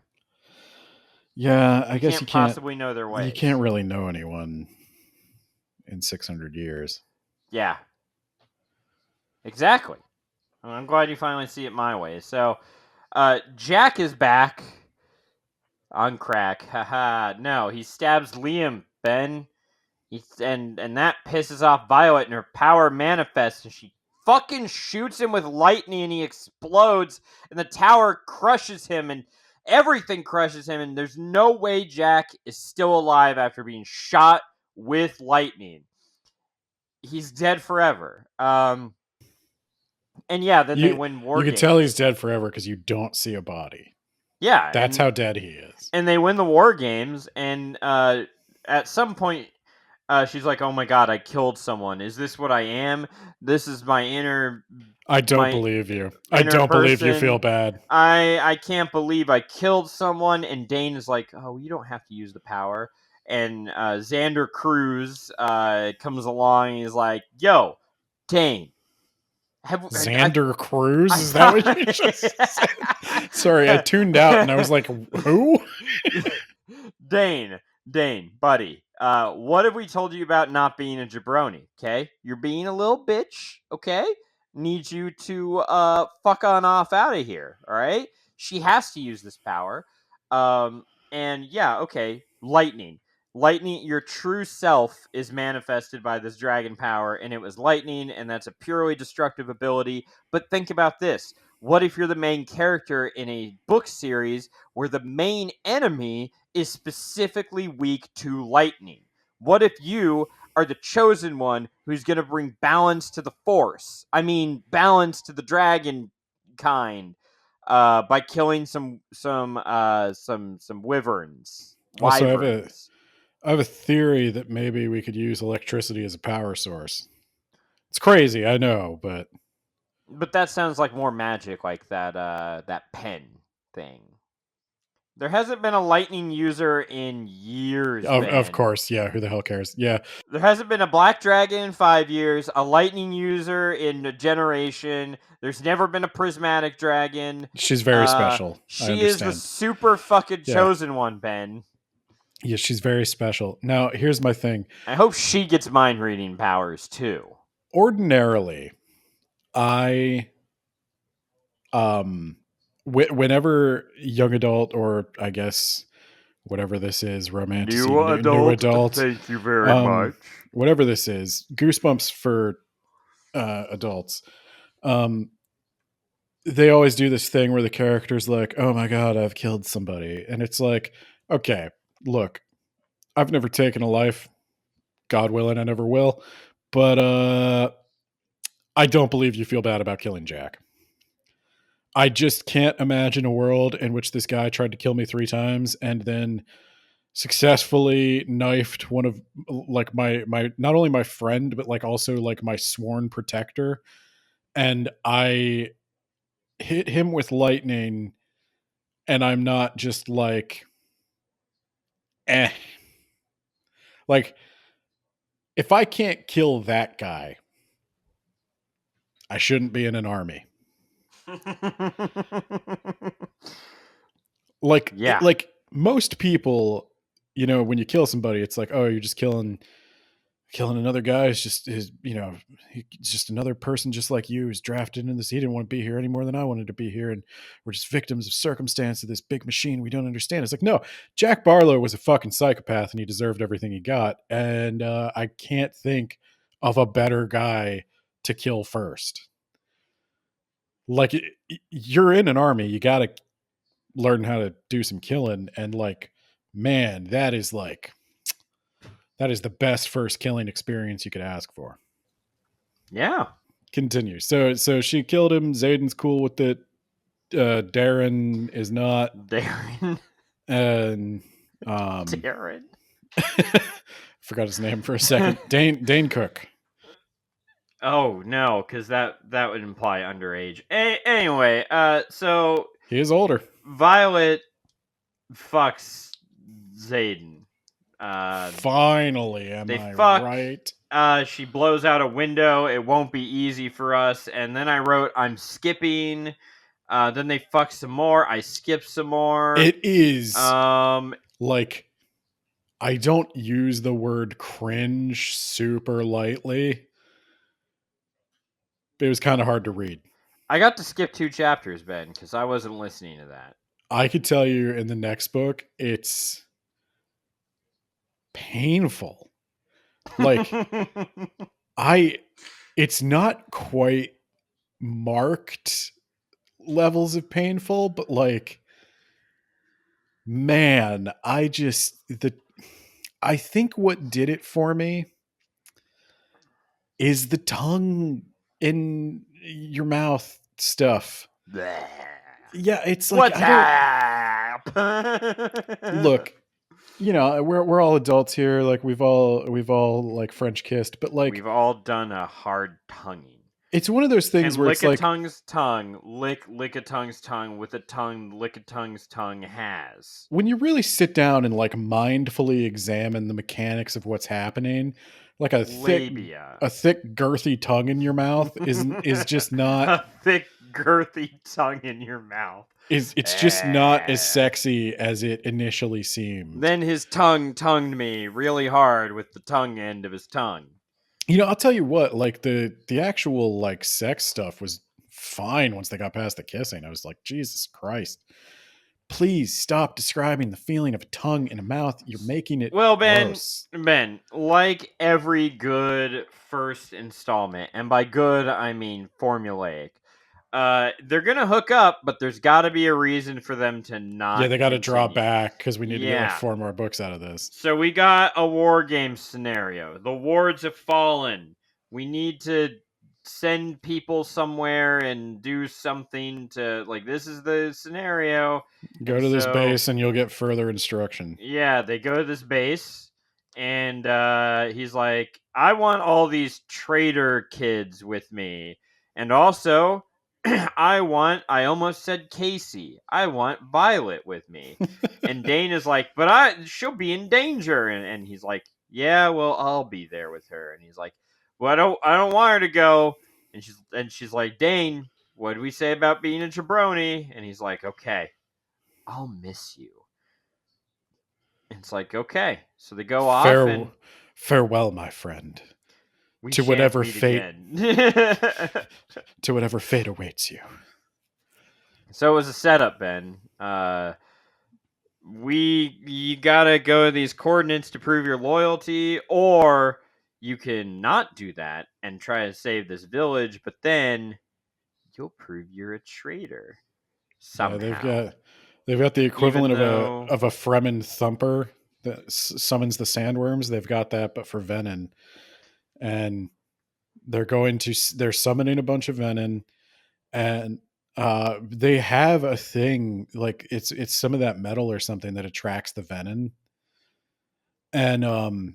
Yeah, I guess you can't
possibly know their ways.
You can't really know anyone in 600 years.
Yeah. Exactly. I'm glad you finally see it my way. So, Jack is back on crack. Haha. No, he stabs Liam, Ben. And that pisses off Violet, and her power manifests, and she fucking shoots him with lightning, and he explodes, and the tower crushes him, and everything crushes him, and there's no way Jack is still alive after being shot with lightning. He's dead forever. And yeah, then they win war
You
games.
can tell he's dead forever because you don't see a body.
Yeah.
That's how dead he is.
And they win the war games, and at some point, she's like, "Oh my god, I killed someone. Is this what I am? This is my inner."
I don't believe you. I don't believe you feel bad.
I can't believe I killed someone. And Dane is like, "Oh, you don't have to use the power." And Xander Cruz comes along and he's like, "Yo, Dane."
Xander Cruz? Is that what you just said? Sorry, I tuned out and I was like, who?
Dane, buddy, what have we told you about not being a jabroni, okay? You're being a little bitch, okay? Need you to fuck on off out of here, all right? She has to use this power. And yeah, okay, lightning. Lightning, your true self is manifested by this dragon power, and it was lightning, and that's a purely destructive ability. But think about this. What if you're the main character in a book series where the main enemy is specifically weak to lightning? What if you are the chosen one who's going to bring balance to the force? I mean, balance to the dragon kind by killing some wyverns.
Also, I have a theory that maybe we could use electricity as a power source. It's crazy, I know, but
that sounds like more magic, like that pen thing. There hasn't been a lightning user in years,
Of
Ben.
course, yeah. Who the hell cares? Yeah,
There hasn't been a black dragon in 5 years, a lightning user in a generation. There's never been a prismatic dragon.
she's very special. I
She is the
understand.
super fucking
Yeah.
chosen one, Ben.
Yeah, she's very special. Now, here's my thing.
I hope she gets mind reading powers too.
Ordinarily, I whenever young adult, or I guess whatever this is, romance, new adult,
Thank you very much.
whatever this is, Goosebumps for adults. They always do this thing where the character's like, "Oh my god, I've killed somebody," and it's like, okay, look, I've never taken a life, God willing, I never will, but I don't believe you feel bad about killing Jack. I just can't imagine a world in which this guy tried to kill me 3 times and then successfully knifed one of like my not only my friend but like also like my sworn protector, and I hit him with lightning and I'm not just like eh. Like if I can't kill that guy, I shouldn't be in an army. Like
Yeah.
like most people, you know, when you kill somebody, it's like, oh, you're just killing another guy. It's just his, you know, he's just another person just like you who's drafted into this. He didn't want to be here any more than I wanted to be here, and we're just victims of circumstance of this big machine we don't understand. It's like, no, Jack Barlow was a fucking psychopath and he deserved everything he got, and I can't think of a better guy to kill first. Like, you're in an army, you got to learn how to do some killing, and like, man, that is the best first killing experience you could ask for.
Yeah.
Continue. So she killed him. Zayden's cool with it. Darren is not.
Darren.
And
Darren.
forgot his name for a second. Dane Cook.
Oh no, because that would imply underage. Anyway, so
He is older.
Violet fucks Zayden.
Finally, am
they
I
fuck.
right?
She blows out a window. It won't be easy for us. And then I wrote, I'm skipping. Then they fuck some more. I skip some more.
It is like, I don't use the word cringe super lightly. It was kind of hard to read.
I got to skip 2 chapters, Ben, because I wasn't listening to that.
I could tell you in the next book, it's painful. Like, it's not quite marked levels of painful, but like, man, I think what did it for me is the tongue in your mouth stuff. Yeah, it's like,
what's up?
Look, you know, we're all adults here. Like, we've all like French kissed, but like,
we've all done a hard tonguing.
It's one of those things where it's like,
lick a tongue's tongue, lick a tongue's tongue with a tongue lick a tongue's tongue has.
When you really sit down and like mindfully examine the mechanics of what's happening, like a thick girthy tongue in your mouth is just not
a thick girthy tongue in your mouth.
It's just not as sexy as it initially seemed.
Then his tongue tongued me really hard with the tongue end of his tongue.
You know, I'll tell you what, like the actual like sex stuff was fine once they got past the kissing. I was like, Jesus Christ. Please stop describing the feeling of a tongue in a mouth. You're making it gross.
Ben, like every good first installment, and by good I mean formulaic, they're gonna hook up, but there's got to be a reason for them to not.
Yeah, they got to draw back because we need to get like 4 more books out of this.
So we got a war game scenario. The wards have fallen. We need to send people somewhere and do something to, like, this is the scenario.
Go to this base and you'll get further instruction.
Yeah, they go to this base and he's like, I want all these traitor kids with me. And also, I almost said Casey. I want Violet with me. And Dane is like, but she'll be in danger. And he's like, yeah, well, I'll be there with her. And he's like, well, I don't want her to go. And she's like, Dane, what did we say about being a jabroni? And he's like, okay, I'll miss you. And it's like, okay. So they go off and
Farewell, my friend.
we
To
shan't
whatever
meet
fate
again.
to whatever fate awaits you.
So it was a setup, Ben. You gotta go to these coordinates to prove your loyalty, or you can not do that and try to save this village, but then you'll prove you're a traitor
Yeah,
somehow.
they've got the
Even
equivalent
though
of a Fremen thumper that summons the sandworms. They've got that, but for Venom, and they're summoning a bunch of Venom, and they have a thing like it's some of that metal or something that attracts the Venom, and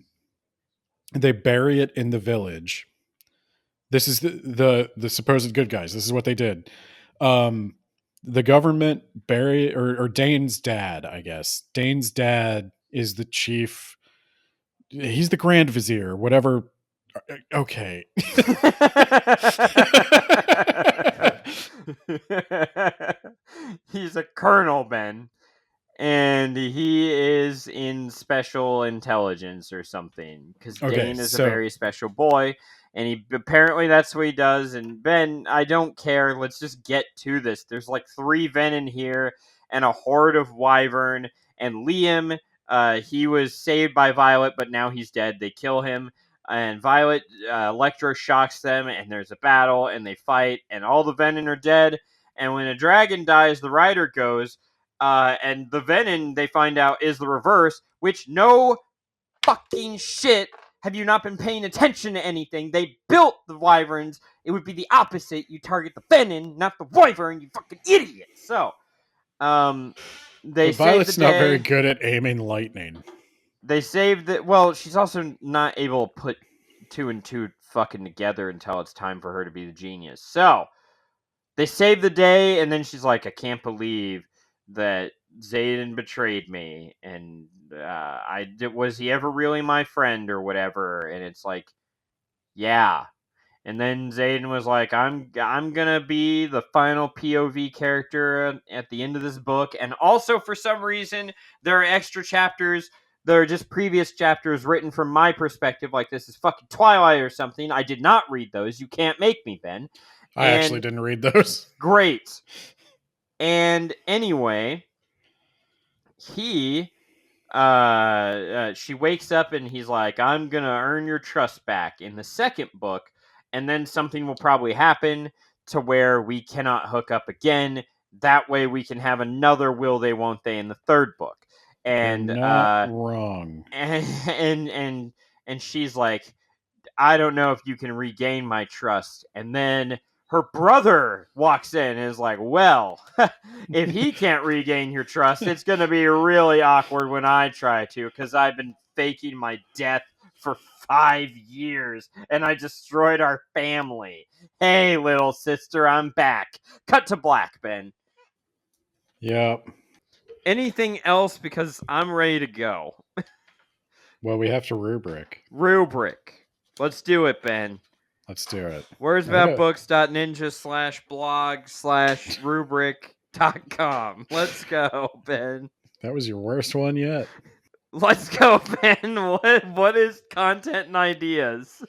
they bury it in the village. This is the supposed good guys. This is what they did. Um, the government bury or Dane's dad, I guess. Dane's dad is the chief. He's the Grand Vizier, whatever. Okay.
he's a colonel, Ben. And he is in special intelligence or something because
Okay,
Dane is a
so
very special boy, and he apparently that's what he does. And Ben, I don't care. Let's just get to this. There's like 3 Venom here and a horde of Wyvern. And Liam, he was saved by Violet, but now he's dead. They kill him, and Violet electroshocks them, and there's a battle, and they fight, and all the Venom are dead. And when a dragon dies, the rider goes. And the Venom, they find out, is the reverse, which no fucking shit. Have you not been paying attention to anything? They built the Wyverns. It would be the opposite. You target the Venom, not the Wyvern, you fucking idiot. So, they
but
save the
Violet's not very
day.
good at aiming lightning.
They saved the. Well, she's also not able to put 2 and 2 fucking together until it's time for her to be the genius. So, they save the day, and then she's like, I can't believe that Zayden betrayed me, and was he ever really my friend or whatever? And it's like, yeah. And then Zayden was like, I'm gonna be the final POV character at the end of this book, and also for some reason there are extra chapters. There are just previous chapters written from my perspective, like this is fucking Twilight or something. I did not read those. You can't make me, Ben.
I actually
And
didn't read those.
great. And anyway, he she wakes up and he's like, I'm gonna earn your trust back in the second book, and then something will probably happen to where we cannot hook up again. That way we can have another will they won't they in the third book.
They're
And
not wrong.
and she's like, I don't know if you can regain my trust. And then her brother walks in and is like, well, if he can't regain your trust, it's going to be really awkward when I try to, because I've been faking my death for 5 years and I destroyed our family. Hey, little sister, I'm back. Cut to black, Ben.
Yep.
Anything else? Because I'm ready to go.
Well, we have to rubric.
Rubric. Let's do it, Ben.
Let's do it.
Wordsboutbooks.ninja/blog/rubric.com. Let's go, Ben.
That was your worst one yet.
Let's go, Ben. What is content and ideas?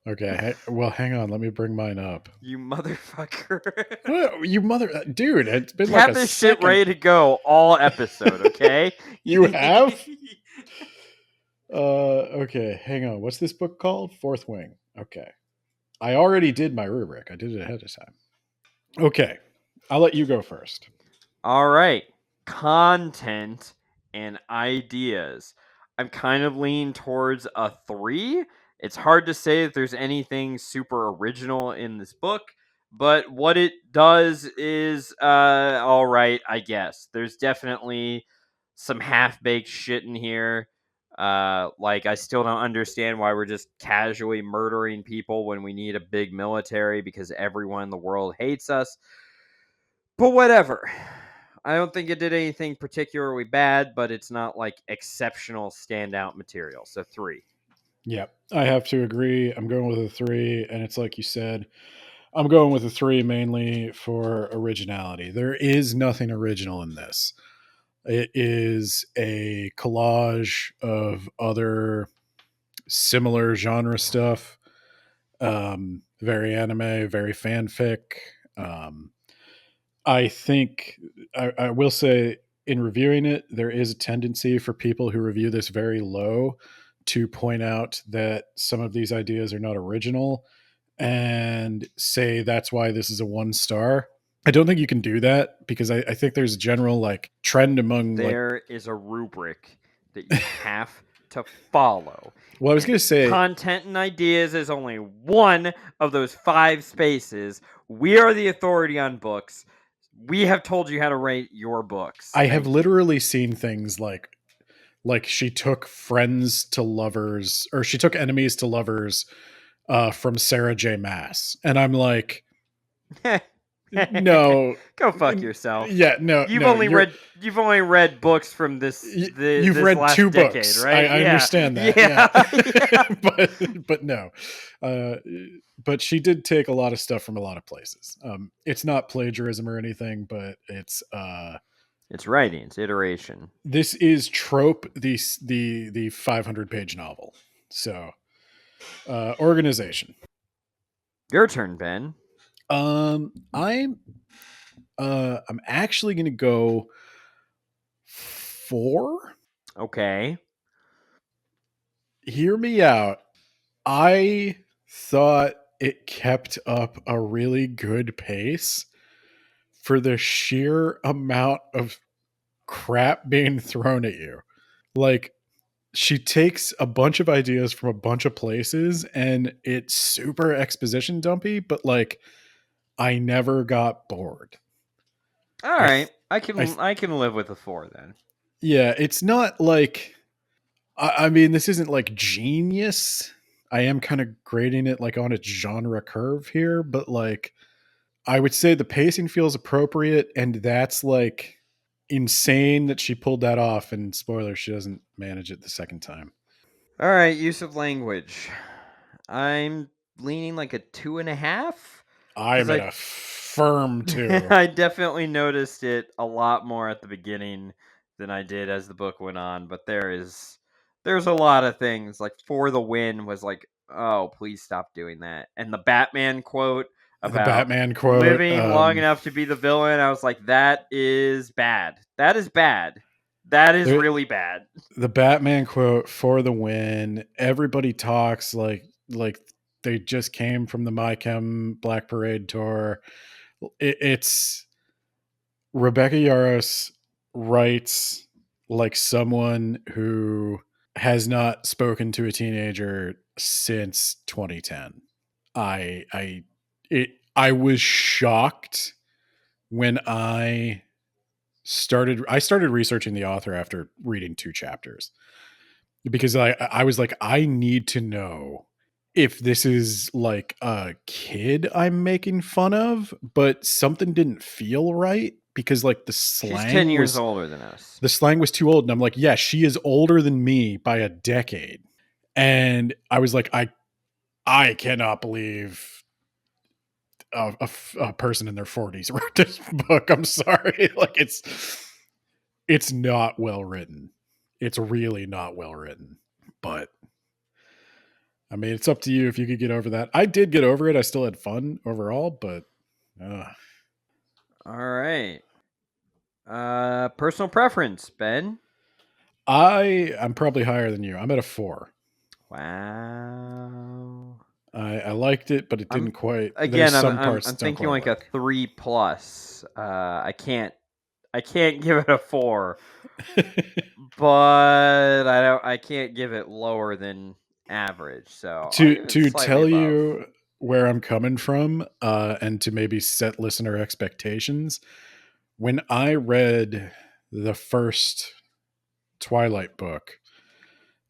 Okay. Well, hang on. Let me bring mine up.
You motherfucker.
What? You mother, dude! It's been
Have
like a
this shit
second.
ready to go all episode, okay?
You have? Okay. Hang on. What's this book called? Fourth Wing. Okay. I already did my rubric. I did it ahead of time. Okay. I'll let you go first.
All right. Content and ideas. I'm kind of leaning towards a 3. It's hard to say that there's anything super original in this book, but what it does is all right, I guess. There's definitely some half-baked shit in here. Like, I still don't understand why we're just casually murdering people when we need a big military because everyone in the world hates us. But whatever. I don't think it did anything particularly bad, but it's not like exceptional standout material. So 3.
Yeah, I have to agree. I'm going with a 3, and it's like you said, I'm going with a 3 mainly for originality. There is nothing original in this. It is a collage of other similar genre stuff. Very anime, very fanfic. Um, I think I will say in reviewing it, there is a tendency for people who review this very low to point out that some of these ideas are not original and say that's why this is a 1 star. I don't think you can do that because I think there's a general like trend among
There is a rubric that you have to follow.
well, I was
And
going to say
content and ideas is only one of those 5 spaces. We are the authority on books. We have told you how to rate your books.
I have
Thank you.
literally seen things like she took friends to lovers or she took enemies to lovers from Sarah J. Maas, and I'm like, no,
Go fuck yourself.
yeah, no,
You've
no,
you've only read books from this
you've
this
read
last
2
decade,
books.
right?
I
Yeah.
understand that,
Yeah.
but no, but she did take a lot of stuff from a lot of places. It's not plagiarism or anything, but it's
It's writing, it's iteration.
this is trope, the 500-page novel. So organization.
Your turn, Ben.
I'm actually gonna go 4.
Okay.
Hear me out. I thought it kept up a really good pace for the sheer amount of crap being thrown at you. Like, she takes a bunch of ideas from a bunch of places and it's super exposition dumpy, but like I never got bored.
All
I
right.
th-
I can live with a 4 then.
yeah, it's not like I mean, this isn't like genius. I am kind of grading it like on its genre curve here, but like I would say the pacing feels appropriate, and that's like insane that she pulled that off. And spoiler, she doesn't manage it the second time.
All right, use of language. I'm leaning like a 2.5 because
I'm at a firm 2.
I definitely noticed it a lot more at the beginning than I did as the book went on. But there's a lot of things like "For the Win" was like, oh, please stop doing that, and the Batman quote
The
about
Batman quote.
living long enough to be the villain. I was like, that is bad. That is bad. That is
There-
really bad.
The Batman quote, "For the win." Everybody talks like they just came from the My Chem Black Parade tour. It's Rebecca Yarros writes like someone who has not spoken to a teenager since 2010. I was shocked when I started researching the author after reading 2 chapters because I was like, I need to know if this is like a kid I'm making fun of, but something didn't feel right because like
She's 10 years older than us.
the slang was too old, and I'm like, yeah, she is older than me by a decade. And I was like, I cannot believe a person in their 40s wrote this book. I'm sorry. Like it's not well written. It's really not well written. But I mean, it's up to you if you could get over that. I did get over it. I still had fun overall, but
All right. Personal preference, Ben.
I'm probably higher than you. I'm at a 4.
Wow.
I liked it, but it didn't quite.
Again,
There's some parts
I'm
don't
thinking
quite
like a 3 plus. I can't give it a 4, but I can't give it lower than average. So I'll give it
to
slightly
tell
above.
you where I'm coming from, and to maybe set listener expectations. When I read the first Twilight book,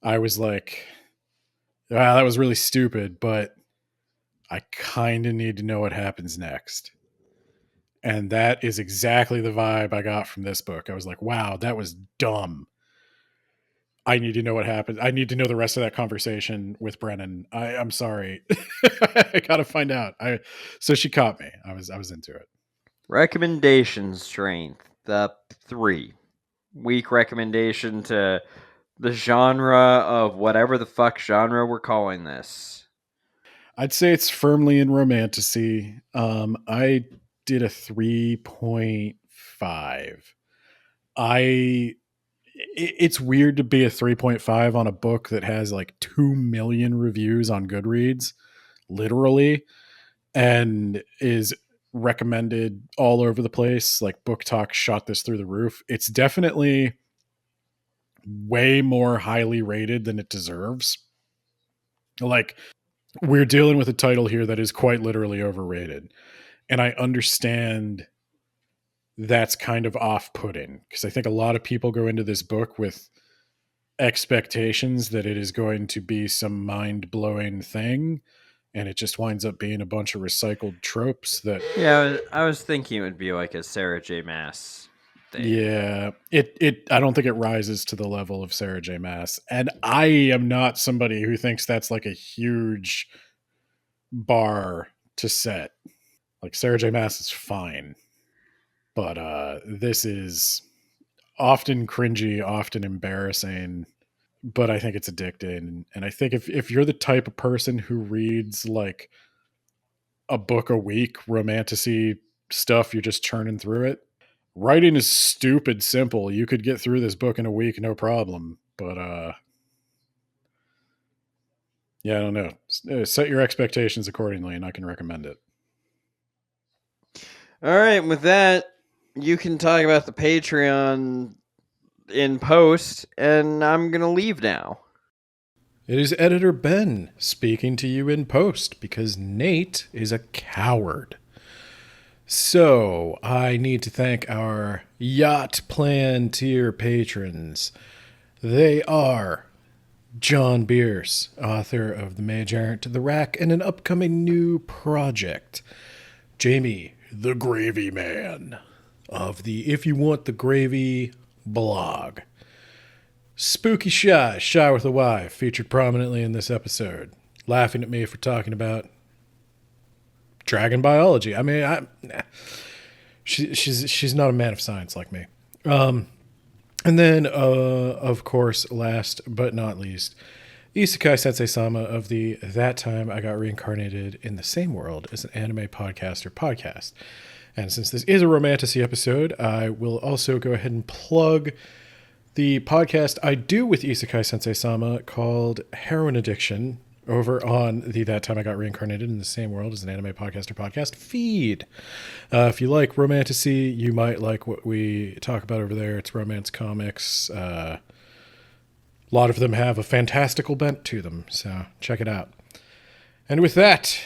I was like, wow, that was really stupid, but I kind of need to know what happens next. And that is exactly the vibe I got from this book. I was like, wow, that was dumb. I need to know what happened. I need to know the rest of that conversation with Brennan. I'm sorry. I gotta find out. So she caught me. I was into it.
Recommendation strength, the 3. Weak recommendation to the genre of whatever the fuck genre we're calling this.
I'd say it's firmly in romantasy. I did a 3.5. It's weird to be a 3.5 on a book that has like 2 million reviews on Goodreads, literally, and is recommended all over the place. Like Book Talk shot this through the roof. It's definitely way more highly rated than it deserves. Like, we're dealing with a title here that is quite literally overrated. And I understand that's kind of off-putting because I think a lot of people go into this book with expectations that it is going to be some mind-blowing thing, and it just winds up being a bunch of recycled tropes that
I was thinking it would be like a Sarah J. Maas thing.
Yeah, it I don't think it rises to the level of Sarah J. Maas, and I am not somebody who thinks that's like a huge bar to set. Like Sarah J. Maas is fine, but this is often cringy, often embarrassing, but I think it's addicting. And I think if you're the type of person who reads like a book a week, romantasy stuff, you're just churning through it. Writing is stupid simple. You could get through this book in a week, no problem. But yeah, I don't know. Set your expectations accordingly, and I can recommend it.
All right, with that, you can talk about the Patreon in post, and I'm gonna leave now.
It is Editor Ben speaking to you in post because Nate is a coward. So, I need to thank our Yacht Plan tier patrons. They are John Bierce, author of The Mage Errant to the Rack and an upcoming new project. Jamie, the Gravy Man, of the If You Want the Gravy blog. Spooky Shy with a Y, featured prominently in this episode, laughing at me for talking about dragon biology. I mean, she's not a man of science like me. And then, of course, last but not least, Isekai Sensei-sama of the That Time I Got Reincarnated in the Same World as an Anime podcast. And since this is a romantasy episode, I will also go ahead and plug the podcast I do with Isekai Sensei-sama called Heroin Addiction over on the That Time I Got Reincarnated in the Same World as an Anime podcast feed. If you like romantasy, you might like what we talk about over there. It's romance comics. A lot of them have a fantastical bent to them, so check it out. And with that,